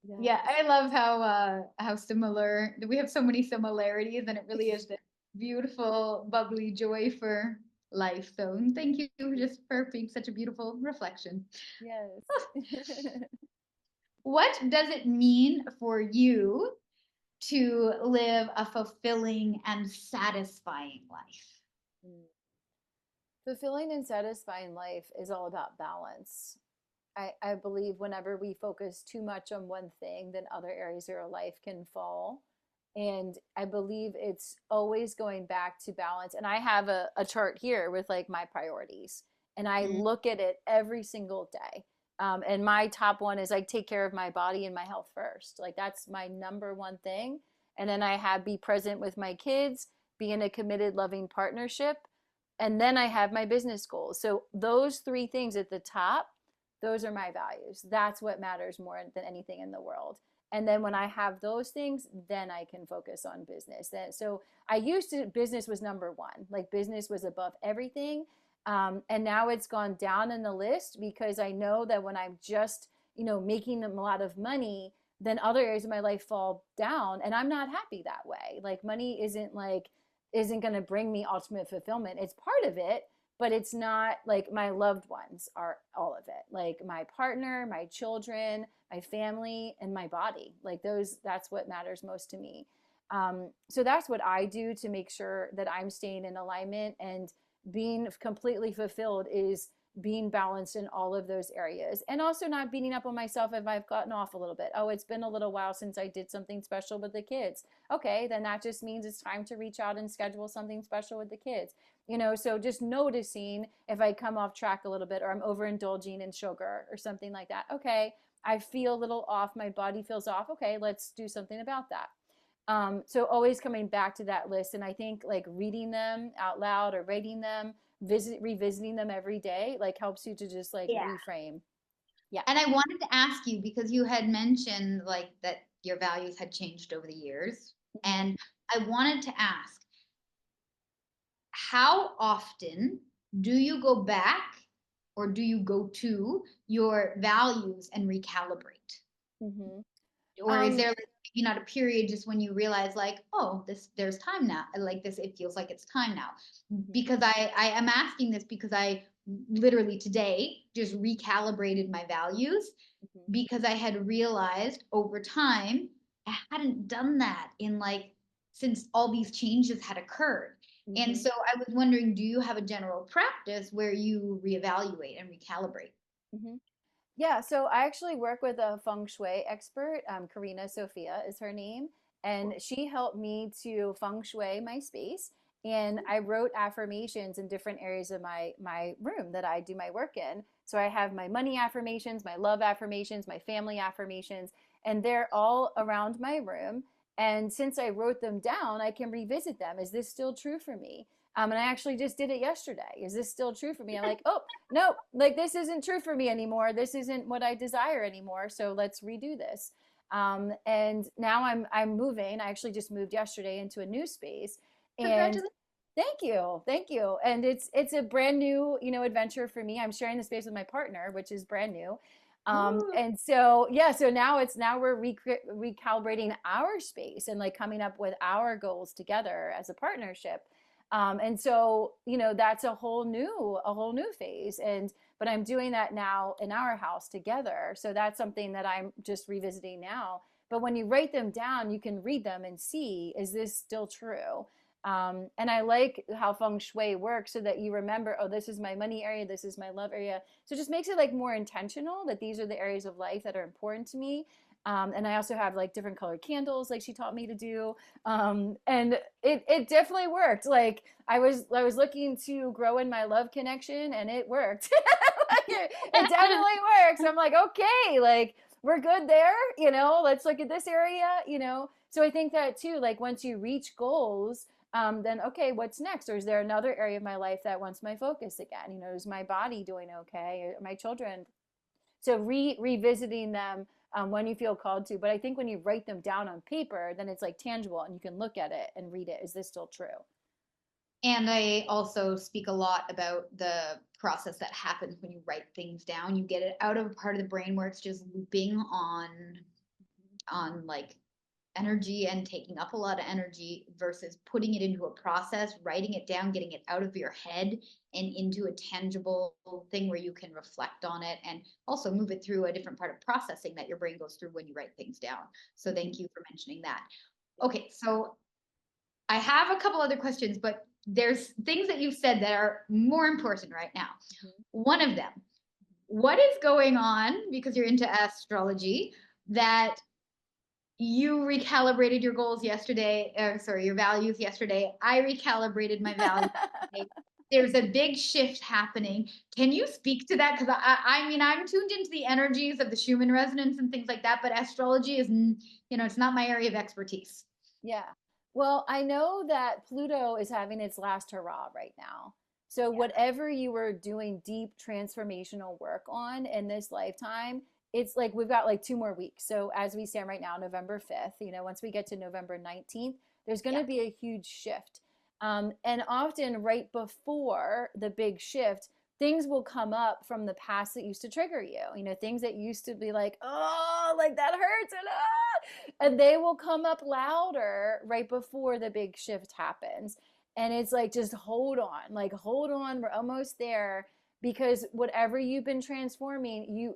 S1: Yeah,
S2: Yes.
S1: I love how similar we have so many similarities, and it really is this beautiful, bubbly joy for life. So thank you just for being such a beautiful reflection.
S2: Yes.
S1: What does it mean for you to live a fulfilling and satisfying life?
S2: Mm. Fulfilling and satisfying life is all about balance. I believe whenever we focus too much on one thing, then other areas of our life can fall. And I believe it's always going back to balance. And I have a chart here with like my priorities, and I
S1: Mm,
S2: look at it every single day. And my top one is like take care of my body and my health first. Like that's my number one thing. And then I have be present with my kids, be in a committed, loving partnership. And then I have my business goals. So those three things at the top, those are my values. That's what matters more than anything in the world. And then when I have those things, then I can focus on business. So I used to, business was number one. Like business was above everything. And now it's gone down in the list because I know that when I'm just, making a lot of money, then other areas of my life fall down, and I'm not happy that way. Like money isn't going to bring me ultimate fulfillment. It's part of it, but it's not like my loved ones are all of it. Like my partner, my children, my family, and my body. Like that's what matters most to me. So that's what I do to make sure that I'm staying in alignment, and being completely fulfilled is being balanced in all of those areas, and also not beating up on myself if I've gotten off a little bit. Oh, it's been a little while since I did something special with the kids. Okay, then that just means it's time to reach out and schedule something special with the kids. So just noticing if I come off track a little bit, or I'm overindulging in sugar or something like that. Okay, I feel a little off, my body feels off. Okay, let's do something about that. So always coming back to that list. And I think like reading them out loud or writing them, revisiting them every day, like helps you to just like
S1: yeah.
S2: reframe. Yeah.
S1: And I wanted to ask you because you had mentioned like that your values had changed over the years.
S2: Mm-hmm.
S1: And I wanted to ask, how often do you go back or do you go to your values and recalibrate?
S2: Mm-hmm.
S1: Or is there like maybe not a period just when you realize like, oh, this there's time now, like this, it feels like it's time now?
S2: Mm-hmm.
S1: Because I am asking this because I literally today just recalibrated my values
S2: Mm-hmm.
S1: because I had realized over time I hadn't done that in like since all these changes had occurred. And
S2: Mm-hmm.
S1: so I was wondering, do you have a general practice where you reevaluate and recalibrate?
S2: Mm-hmm. Yeah, so I actually work with a feng shui expert. Karina Sophia is her name, and she helped me to feng shui my space. And I wrote affirmations in different areas of my room that I do my work in. So I have my money affirmations, my love affirmations, my family affirmations, and they're all around my room. And since I wrote them down, I can revisit them. Is this still true for me? And I actually just did it yesterday. Is this still true for me? I'm like, oh, no, like this isn't true for me anymore. This isn't what I desire anymore. So let's redo this. And now I'm moving. I actually just moved yesterday into a new space, and
S1: Congratulations.
S2: thank you. And it's a brand new adventure for me. I'm sharing the space with my partner, which is brand new.
S1: Ooh,
S2: And so yeah, so now we're recalibrating our space and like coming up with our goals together as a partnership. And so that's a whole new phase. And but I'm doing that now in our house together, so that's something that I'm just revisiting now. But when you write them down, you can read them and see, is this still true? And I like how feng shui works, so that you remember, oh, this is my money area, this is my love area. So it just makes it like more intentional, that these are the areas of life that are important to me. And I also have like different colored candles, like she taught me to do. And it definitely worked. Like I was looking to grow in my love connection, and it worked. It definitely works. I'm like, okay, like we're good there. Let's look at this area. So I think that too, like once you reach goals, then okay, what's next? Or is there another area of my life that wants my focus again? Is my body doing okay? Are my children? So revisiting them when you feel called to. But I think when you write them down on paper, then it's like tangible, and you can look at it and read it. Is this still true?
S1: and I also speak a lot about the process that happens when you write things down. You get it out of a part of the brain where it's just looping on like energy and taking up a lot of energy versus putting it into a process, writing it down, getting it out of your head and into a tangible thing where you can reflect on it and also move it through a different part of processing that your brain goes through when you write things down. So
S2: Mm-hmm.
S1: thank you for mentioning that.
S2: Yeah.
S1: Okay, so I have a couple other questions, but there's things that you've said that are more important right now.
S2: Mm-hmm.
S1: One of them, what is going on because you're into astrology that you recalibrated your goals yesterday, sorry, your values yesterday. I recalibrated my values today. There's a big shift happening. Can you speak to that? Because I mean, I'm tuned into the energies of the Schumann resonance and things like that, but astrology is, it's not my area of expertise.
S2: Yeah. Well, I know that Pluto is having its last hurrah right now. So,
S1: Yeah.
S2: whatever you were doing deep transformational work on in this lifetime, it's like we've got like 2 more weeks. So, as we stand right now, November 5th, once we get to November 19th, there's going
S1: Yeah.
S2: to be a huge shift. And often, right before the big shift, things will come up from the past that used to trigger you, things that used to be like, oh, like that hurts. And they will come up louder right before the big shift happens. And it's like, just hold on, like, hold on, we're almost there. Because whatever you've been transforming, you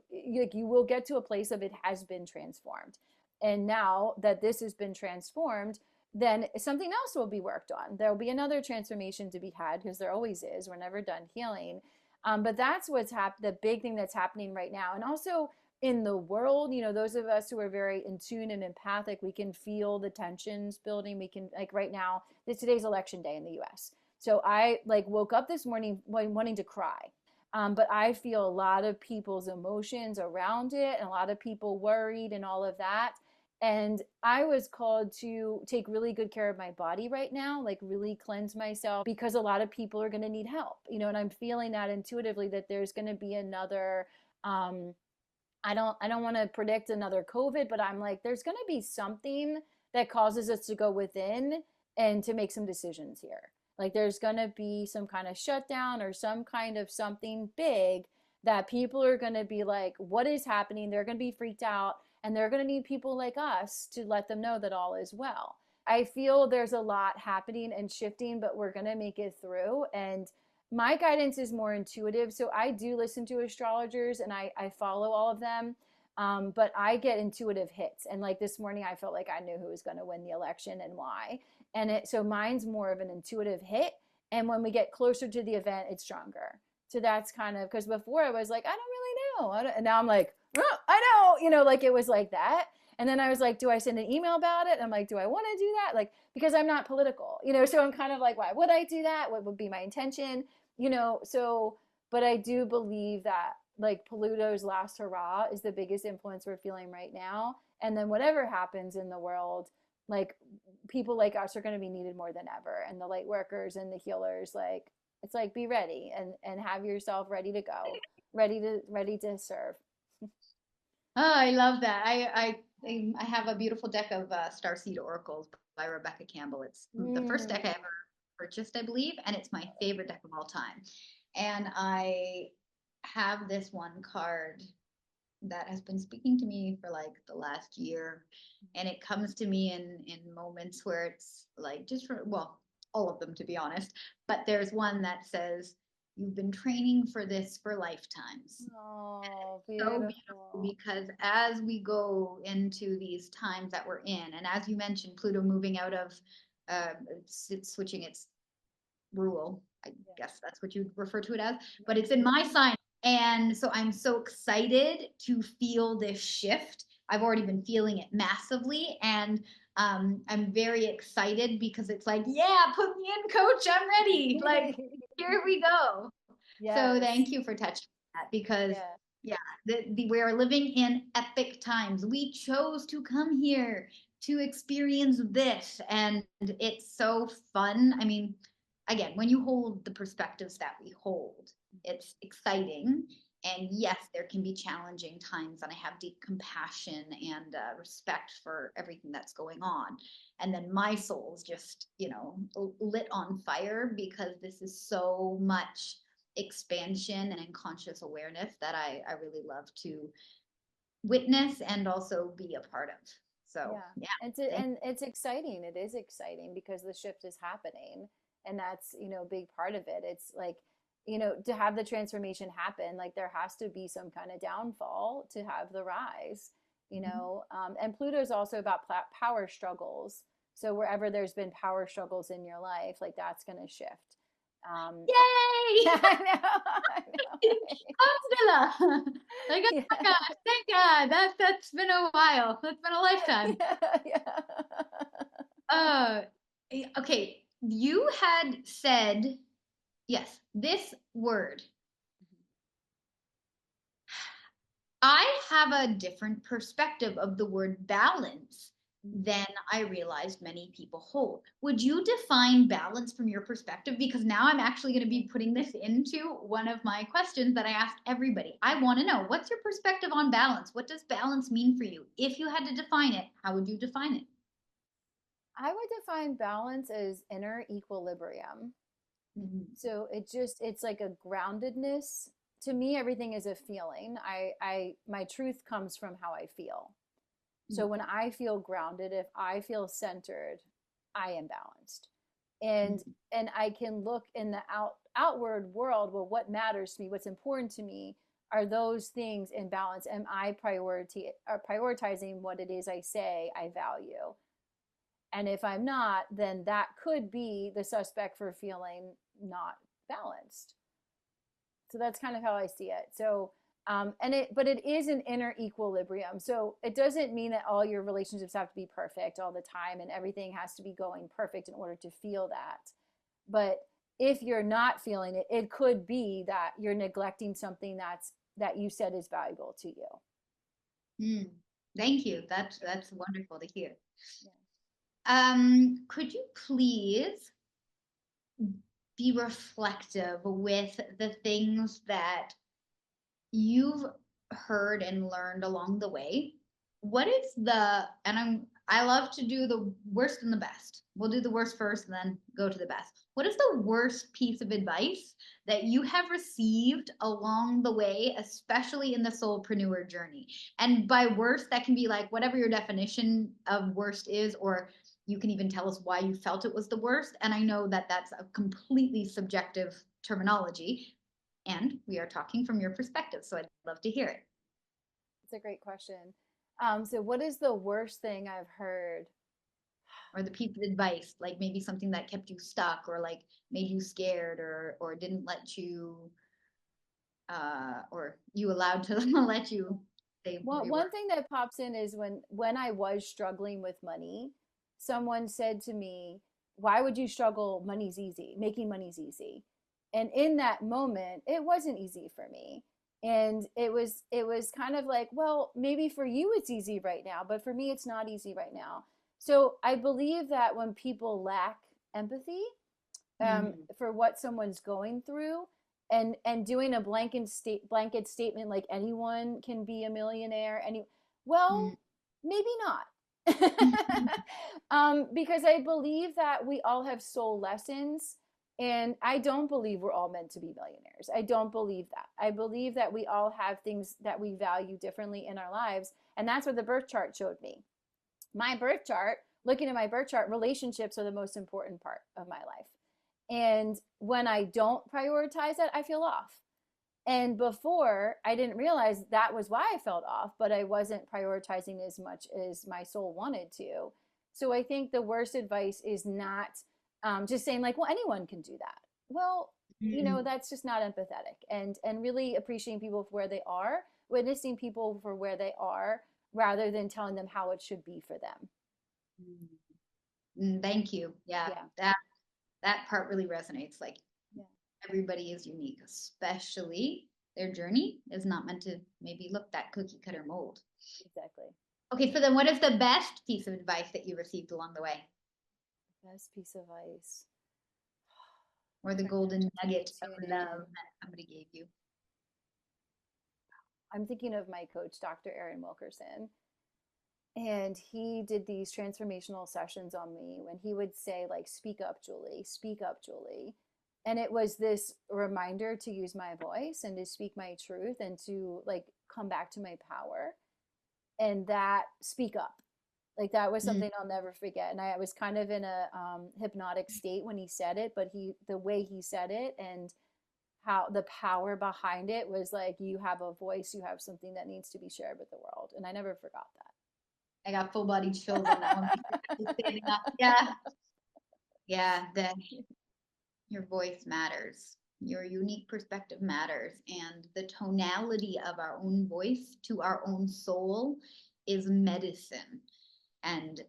S2: will get to a place of it has been transformed. And now that this has been transformed, then something else will be worked on. There'll be another transformation to be had, because there always is. We're never done healing. But that's the big thing that's happening right now. And also, in the world, those of us who are very in tune and empathic, we can feel the tensions building. We can, like, right now, today's election day in the US. So I like woke up this morning wanting to cry. But I feel a lot of people's emotions around it, and a lot of people worried and all of that. And I was called to take really good care of my body right now, like really cleanse myself, because a lot of people are going to need help, and I'm feeling that intuitively, that there's going to be another, I don't want to predict another COVID, but I'm like, there's going to be something that causes us to go within and to make some decisions here. Like there's going to be some kind of shutdown or some kind of something big that people are going to be like, what is happening? They're going to be freaked out, and they're going to need people like us to let them know that all is well. I feel there's a lot happening and shifting, but we're going to make it through. And my guidance is more intuitive. So I do listen to astrologers, and I follow all of them. But I get intuitive hits. And like this morning, I felt like I knew who was going to win the election and why. And so mine's more of an intuitive hit. And when we get closer to the event, it's stronger. So that's kind of, because before I was like, I don't really know. And now I'm like, oh, I know, like it was like that. And then I was like, do I send an email about it? And I'm like, do I want to do that? Like, because I'm not political, so I'm kind of like, why would I do that? What would be my intention? So, but I do believe that like Pluto's last hurrah is the biggest influence we're feeling right now. And then whatever happens in the world, like people like us are going to be needed more than ever. And the light workers and the healers, like, it's like, be ready and have yourself ready to go, ready to serve.
S1: Oh, I love that. I have a beautiful deck of Starseed Oracles by Rebecca Campbell. It's the first deck I
S2: Mm.
S1: ever purchased, I believe, and it's my favorite deck of all time. And I have this one card that has been speaking to me for like the last year, and it comes to me in moments where it's like just for, well, all of them to be honest, but there's one that says you've been training for this for lifetimes.
S2: Oh,
S1: So beautiful
S2: beautiful.
S1: because as we go into these times that we're in, and as you mentioned, Pluto moving out of it's switching its rule. I
S2: Yeah.
S1: guess that's what you refer to it as,
S2: Yeah.
S1: but it's in my sign. And so I'm so excited to feel this shift. I've already been feeling it massively. And I'm very excited because it's like, yeah, put me in, coach. I'm ready. Like, here we go. So
S2: Yes.
S1: thank you for touching that because,
S2: Yeah.
S1: yeah, we are living in epic times. We chose to come here to experience this, and it's so fun. I mean, again, when you hold the perspectives that we hold, it's exciting. And yes, there can be challenging times, and I have deep compassion and respect for everything that's going on. And then my soul's just, lit on fire because this is so much expansion and unconscious awareness that I really love to witness and also be a part of. So,
S2: Yeah.
S1: yeah.
S2: And it's exciting. It is exciting because the shift is happening. And that's, a big part of it. It's like, to have the transformation happen, like there has to be some kind of downfall to have the rise. And Pluto is also about power struggles. So wherever there's been power struggles in your life, like that's going to shift. Um,
S1: Yay!
S2: I know, I know.
S1: Constella! Like, oh
S2: Yeah.
S1: my gosh, thank God. That's been a while. That's been a lifetime.
S2: Yeah, yeah.
S1: Uh, okay. You had said, yes, this word. I have a different perspective of the word balance than I realized many people hold. Would you define balance from your perspective? Because now I'm actually going to be putting this into one of my questions that I ask everybody. I want to know, what's your perspective on balance? What does balance mean for you? If you had to define it, how would you define it?
S2: I would define balance as inner equilibrium.
S1: Mhm.
S2: So it's like a groundedness. To me, everything is a feeling. My truth comes from how I feel. So when I feel grounded, if I feel centered, I am balanced. And
S1: Mhm.
S2: and I can look in the outward world, well, what matters to me, what's important to me, are those things in balance? Am I prioritizing what it is I say I value? And if I'm not, then that could be the suspect for feeling not balanced. So that's kind of how I see it. So, but it is an inner equilibrium. So it doesn't mean that all your relationships have to be perfect all the time and everything has to be going perfect in order to feel that. But if you're not feeling it, it could be that you're neglecting something that you said is valuable to you.
S1: Mm. Thank you. That's wonderful to hear.
S2: Yeah.
S1: Could you please be reflective with the things that you've heard and learned along the way? What is I love to do the worst and the best. We'll do the worst first and then go to the best. What is the worst piece of advice that you have received along the way, especially in the soulpreneur journey? And by worst, that can be like whatever your definition of worst is, or you can even tell us why you felt it was the worst. And I know that that's a completely subjective terminology, and we are talking from your perspective, so I'd love to hear it.
S2: It's a great question. So what is the worst thing I've heard?
S1: or the piece of advice, like maybe something that kept you stuck or like made you scared or didn't let you or you allowed to let you say who
S2: Well,
S1: you
S2: one
S1: were.
S2: thing that pops in is when I was struggling with money, someone said to me, "Why would you struggle? Money's easy. Making money's easy." And in that moment, it wasn't easy for me. And it was kind of like, well, maybe for you it's easy right now, but for me it's not easy right now. So I believe that when people lack empathy,
S1: Mm,
S2: for what someone's going through, and doing a blanket statement like anyone can be a millionaire,
S1: mm,
S2: well, maybe not. Because I believe that we all have soul lessons, and I don't believe we're all meant to be millionaires. I don't believe that. I believe that we all have things that we value differently in our lives, and that's what the birth chart showed me. My birth chart, looking at my birth chart, relationships are the most important part of my life. And when I don't prioritize that, I feel off. And before, I didn't realize that was why I felt off, but I wasn't prioritizing as much as my soul wanted to. So I think the worst advice is not just saying like, well, anyone can do that. Well,
S1: mm,
S2: that's just not empathetic, and really appreciating people for where they are, witnessing people for where they are, rather than telling them how it should be for them.
S1: mm. Thank you. Yeah,
S2: Yeah.
S1: that part really resonates. Like
S2: Yeah.
S1: everybody is unique, especially their journey is not meant to maybe look that cookie cutter mold.
S2: Exactly.
S1: Okay, so then what is the best piece of advice that you received along the way?
S2: Best piece of ice.
S1: Or the
S2: Trying to
S1: golden
S2: really
S1: nugget of
S2: tune
S1: love
S2: in.
S1: that somebody gave you?
S2: I'm thinking of my coach, Dr. Aaron Wilkerson. And he did these transformational sessions on me when he would say, like, speak up, Julie, speak up, Julie. And it was this reminder to use my voice and to speak my truth and to like come back to my power, and that speak up. Like that was
S1: Mm,
S2: something I'll never forget. And I was kind of in a hypnotic state when he said it, but the way he said it and how the power behind it was like, you have a voice, you have something that needs to be shared with the world. And I never forgot
S1: I got full body chills on that one. Just
S2: that.
S1: standing up. Yeah, yeah. Your voice matters. Your unique perspective matters, and the tonality of our own voice to our own soul is medicine. And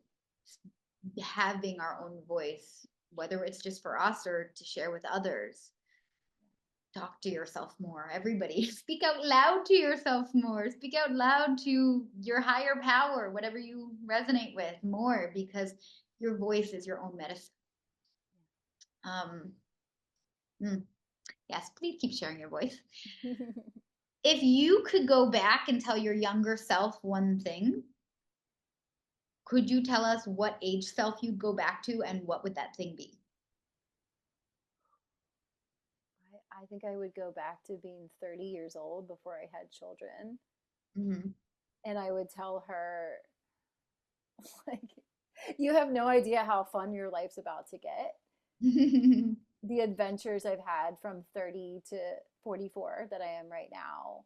S1: having our own voice, whether it's just for us or to share with others, talk to yourself more. Everybody, speak out loud to yourself more. Speak out loud to your higher power, whatever you resonate with more, because your voice is your own medicine. Um, yes, please keep sharing your voice. If you could go back and tell your younger self one thing, could you tell us what age self you'd go back to and what would that thing be?
S2: I think I would go back to being 30 years old before I had children.
S1: Mm-hmm.
S2: And I would tell her, like, you have no idea how fun your life's about to get. The adventures I've had from 30 to 44 that I am right now.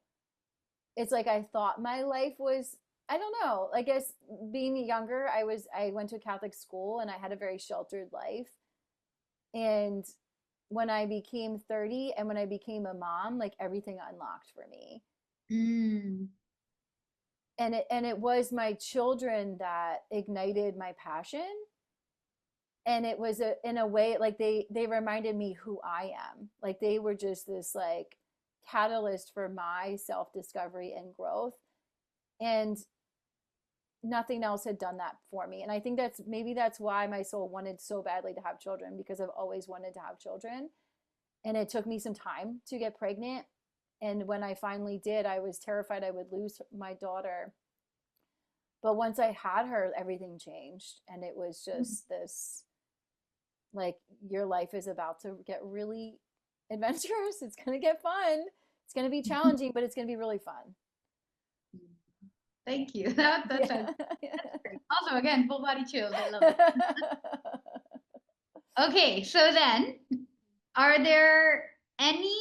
S2: It's like I thought my life was, I don't know. I guess being younger, I went to a Catholic school and I had a very sheltered life. And when I became 30 and when I became a mom, like everything unlocked for me.
S1: Mm.
S2: And it was my children that ignited my passion, and it was in a way like they reminded me who I am. Like they were just this like catalyst for my self discovery and growth, and nothing else had done that for me. And I think that's why my soul wanted so badly to have children, because I've always wanted to have children, and it took me some time to get pregnant. And when I finally did, I was terrified I would lose my daughter. But once I had her, everything changed. And it was just this, like, your life is about to get really adventurous. It's going to get fun. It's going to be challenging, but it's going to be really fun.
S1: Thank you. That's
S2: Yeah.
S1: great. Also, again, full body chills. I love it.
S2: Yeah.
S1: Okay, so then, are there any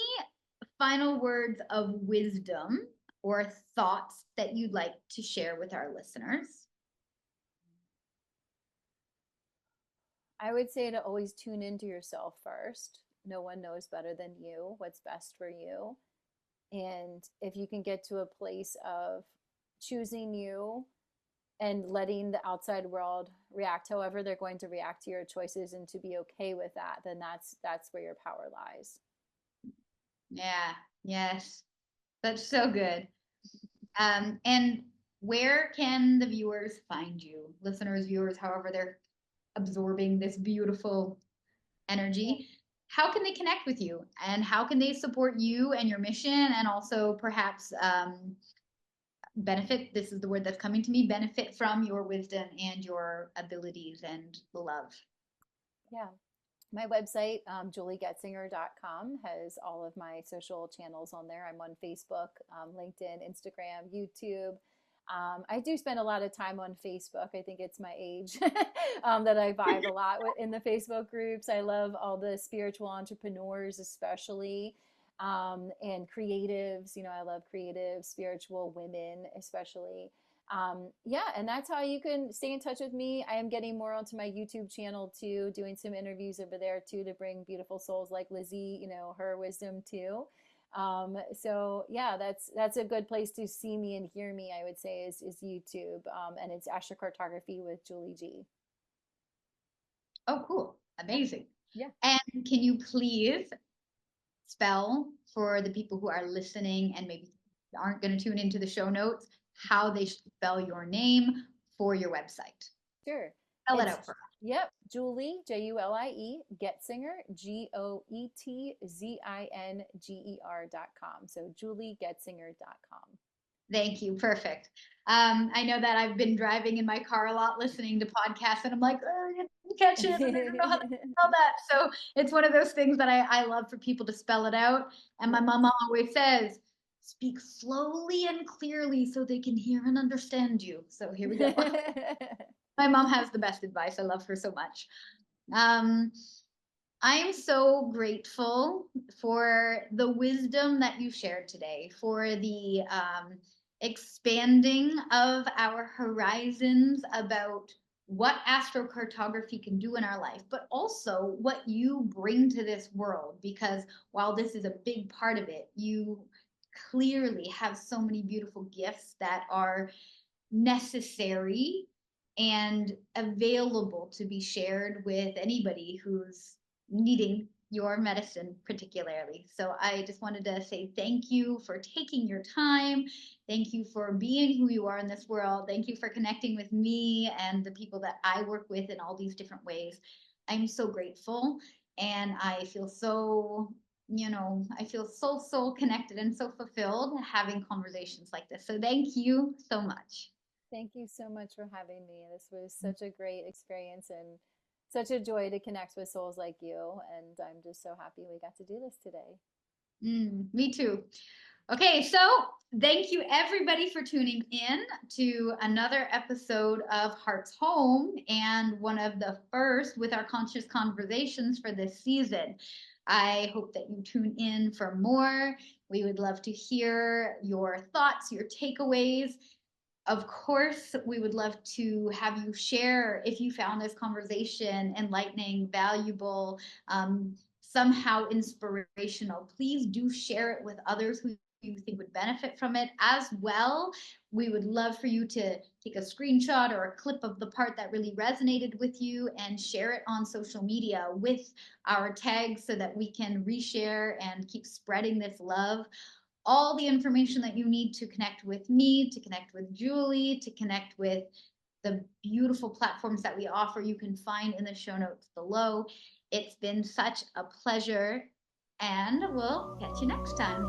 S1: final words of wisdom or thoughts that you'd like to share with our listeners?
S2: I would say to always tune into yourself first. No one knows better than you what's best for you. And if you can get to a place of choosing you and letting the outside world react however they're going to react to your choices and to be okay with that, then that's where your power lies.
S1: Yeah, yes, that's so good. And where can the viewers find you, listeners, viewers, however they're absorbing this beautiful
S2: Yeah.
S1: energy? How can they connect with you, and how can they support you and your mission, and also perhaps benefit? This is the word that's coming to me: benefit from your wisdom and your abilities and love.
S2: Yeah. My website, juliegoetzinger.com, has all of my social channels on there. I'm on Facebook, LinkedIn, Instagram, YouTube. I do spend a lot of time on Facebook. I think it's my age that I vibe a lot in the Facebook groups. I love all the spiritual entrepreneurs, especially, and creatives. I love creative, spiritual women, especially. Yeah, and that's how you can stay in touch with me. I am getting more onto my YouTube channel too, doing some interviews over there too to bring beautiful souls like Lizzie, her wisdom too. So yeah, that's a good place to see me and hear me. I would say is YouTube, and it's Astrocartography with Julie G.
S1: Oh, cool. Amazing.
S2: Yeah.
S1: And can you please spell for the people who are listening and maybe aren't going to tune into the show notes how they should spell your name for your website?
S2: Sure.
S1: Spell it
S2: It's
S1: out for us.
S2: Yep, Julie, Julie, Goetzinger, Goetzinger.com. So juliegoetzinger.com.
S1: Thank you. Perfect. I know that I've been driving in my car a lot listening to podcasts, and I'm like, oh, I didn't catch it, and I don't know how to spell that. So it's one of those things that I love for people to spell it out. And my
S2: Yeah.
S1: mama always says, speak slowly and clearly so they can hear and understand you. So here we go. My mom has the best advice. I love her so much. Um, I am so grateful for the wisdom that you shared today, for the expanding of our horizons about what astrocartography can do in our life, but also what you bring to this world. Because while this is a big part of it, you clearly have so many beautiful gifts that are necessary and available to be shared with anybody who's needing your medicine particularly. So I just wanted to say thank you for taking your time. Thank you for being who you are in this world. Thank you for connecting with me and the people that I work with in all these different ways. I'm so grateful, and I feel so, I feel so connected and so fulfilled having conversations like this. So thank you so much.
S2: Thank you so much for having me. This was such a great experience and such a joy to connect with souls like you. And I'm just so happy we got to do this today.
S1: Me too. Okay, so thank you everybody for tuning in to another episode of Heart's Home, and one of the first with our conscious conversations for this season. I hope that you tune in for more. We would love to hear your thoughts, your takeaways. Of course, we would love to have you share if you found this conversation enlightening, valuable, somehow inspirational. Please do share it with others who you think would benefit from it as well. We would love for you to take a screenshot or a clip of the part that really resonated with you and share it on social media with our tags so that we can reshare and keep spreading this love. All the information that you need to connect with me, to connect with Julie, to connect with the beautiful platforms that we offer, you can find in the show notes below. It's been such a pleasure, and we'll catch you next time.